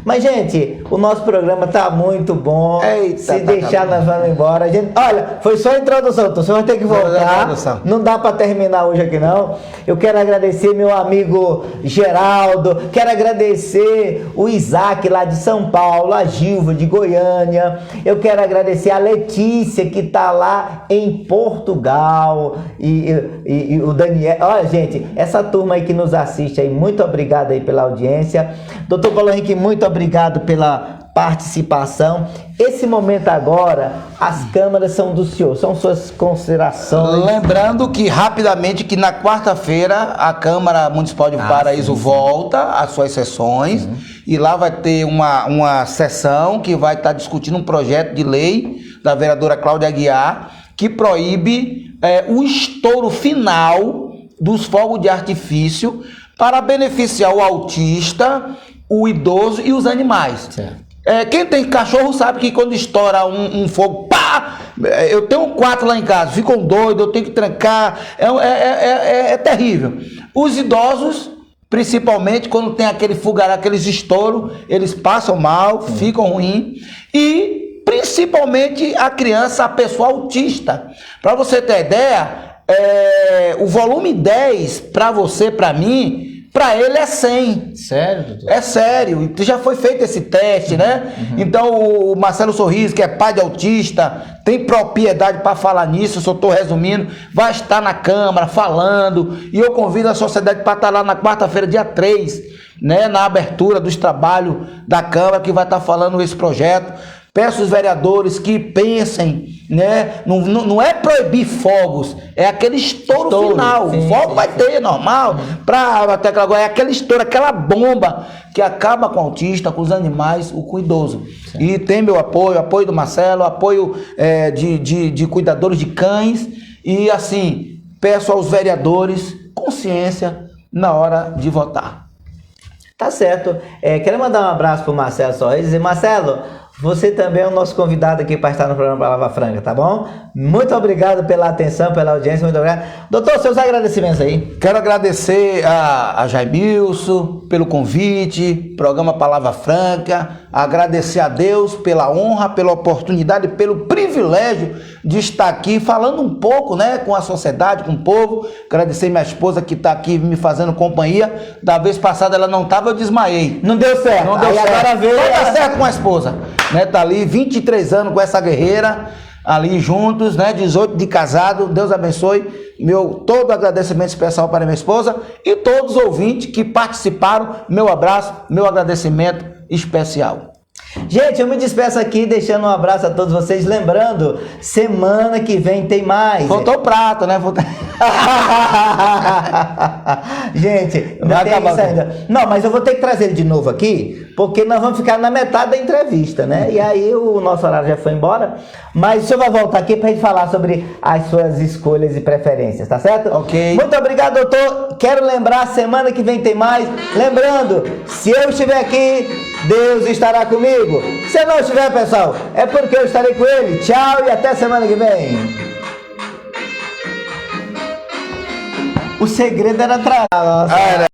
Mas, gente, o nosso programa tá muito bom. Eita, se deixar, nós vamos embora. Gente, olha, foi só a introdução. Você vai ter que voltar. Não dá para terminar hoje aqui, não. Eu quero agradecer meu amigo Geraldo. Quero agradecer o Isaac, lá de São Paulo. A Gilva, de Goiânia. Eu quero agradecer a Letícia, que tá lá em Portugal. E o Daniel. Olha, gente, essa turma aí que nos assiste aí, muito obrigado aí pela audiência. Doutor Paulo Henrique, muito obrigado pela participação. Esse momento agora, as câmaras são do senhor, são suas considerações. Lembrando que rapidamente que na quarta-feira a Câmara Municipal de Paraíso volta às suas sessões e lá vai ter uma sessão que vai estar discutindo um projeto de lei da vereadora Cláudia Aguiar que proíbe o estouro final dos fogos de artifício para beneficiar o autista, o idoso e os animais. Certo. Quem tem cachorro sabe que quando estoura um fogo, pá! Eu tenho 4 lá em casa, ficam doidos, eu tenho que trancar, é terrível. Os idosos, principalmente quando tem aquele fogaréu, aqueles estouros, eles passam mal, ficam ruins. E principalmente a criança, a pessoa autista. Para você ter ideia, o volume 10 para você, para mim, para ele é 100. Sério, doutor? É sério, já foi feito esse teste, né? Então o Marcelo Sorriso, que é pai de autista, tem propriedade para falar nisso, eu só estou resumindo, vai estar na Câmara falando, e eu convido a sociedade para estar lá na quarta-feira, dia 3, né? Na abertura dos trabalhos da Câmara, que vai estar falando esse projeto. Peço aos vereadores que pensem, né? Não é proibir fogos, é aquele estouro final. Sim, o fogo vai ter, normal. É aquele estouro, aquela bomba que acaba com o autista, com os animais, com o idoso. Sim. E tem meu apoio do Marcelo, apoio de cuidadores de cães. E assim, peço aos vereadores consciência na hora de votar. Tá certo. Quero mandar um abraço pro Marcelo Sorriso e dizer, Marcelo, você também é o nosso convidado aqui para estar no programa Palavra Franca, tá bom? Muito obrigado pela atenção, pela audiência, muito obrigado. Doutor, seus agradecimentos aí. Quero agradecer a Jaimilson pelo convite, programa Palavra Franca, agradecer a Deus pela honra, pela oportunidade, pelo privilégio de estar aqui falando um pouco, né, com a sociedade, com o povo. Agradecer minha esposa que está aqui me fazendo companhia. Da vez passada ela não estava, eu desmaiei. Não deu certo. Não deu aí certo. Agora veio. Vai dar certo com a esposa. Né, tá ali 23 anos com essa guerreira, ali juntos, né, 18 de casado. Deus abençoe. Todo agradecimento especial para minha esposa e todos os ouvintes que participaram. Meu abraço, meu agradecimento especial. Gente, eu me despeço aqui deixando um abraço a todos vocês. Lembrando, semana que vem tem mais. Faltou o prato, né? Gente, ainda tem isso ainda. Não, mas eu vou ter que trazer ele de novo aqui, porque nós vamos ficar na metade da entrevista, né? E aí o nosso horário já foi embora. Mas o senhor vai voltar aqui para a gente falar sobre as suas escolhas e preferências, tá certo? Ok. Muito obrigado, doutor. Quero lembrar, semana que vem tem mais. Lembrando, se eu estiver aqui, Deus estará comigo. Se eu não estiver, pessoal, é porque eu estarei com ele. Tchau e até semana que vem. O segredo era atrás.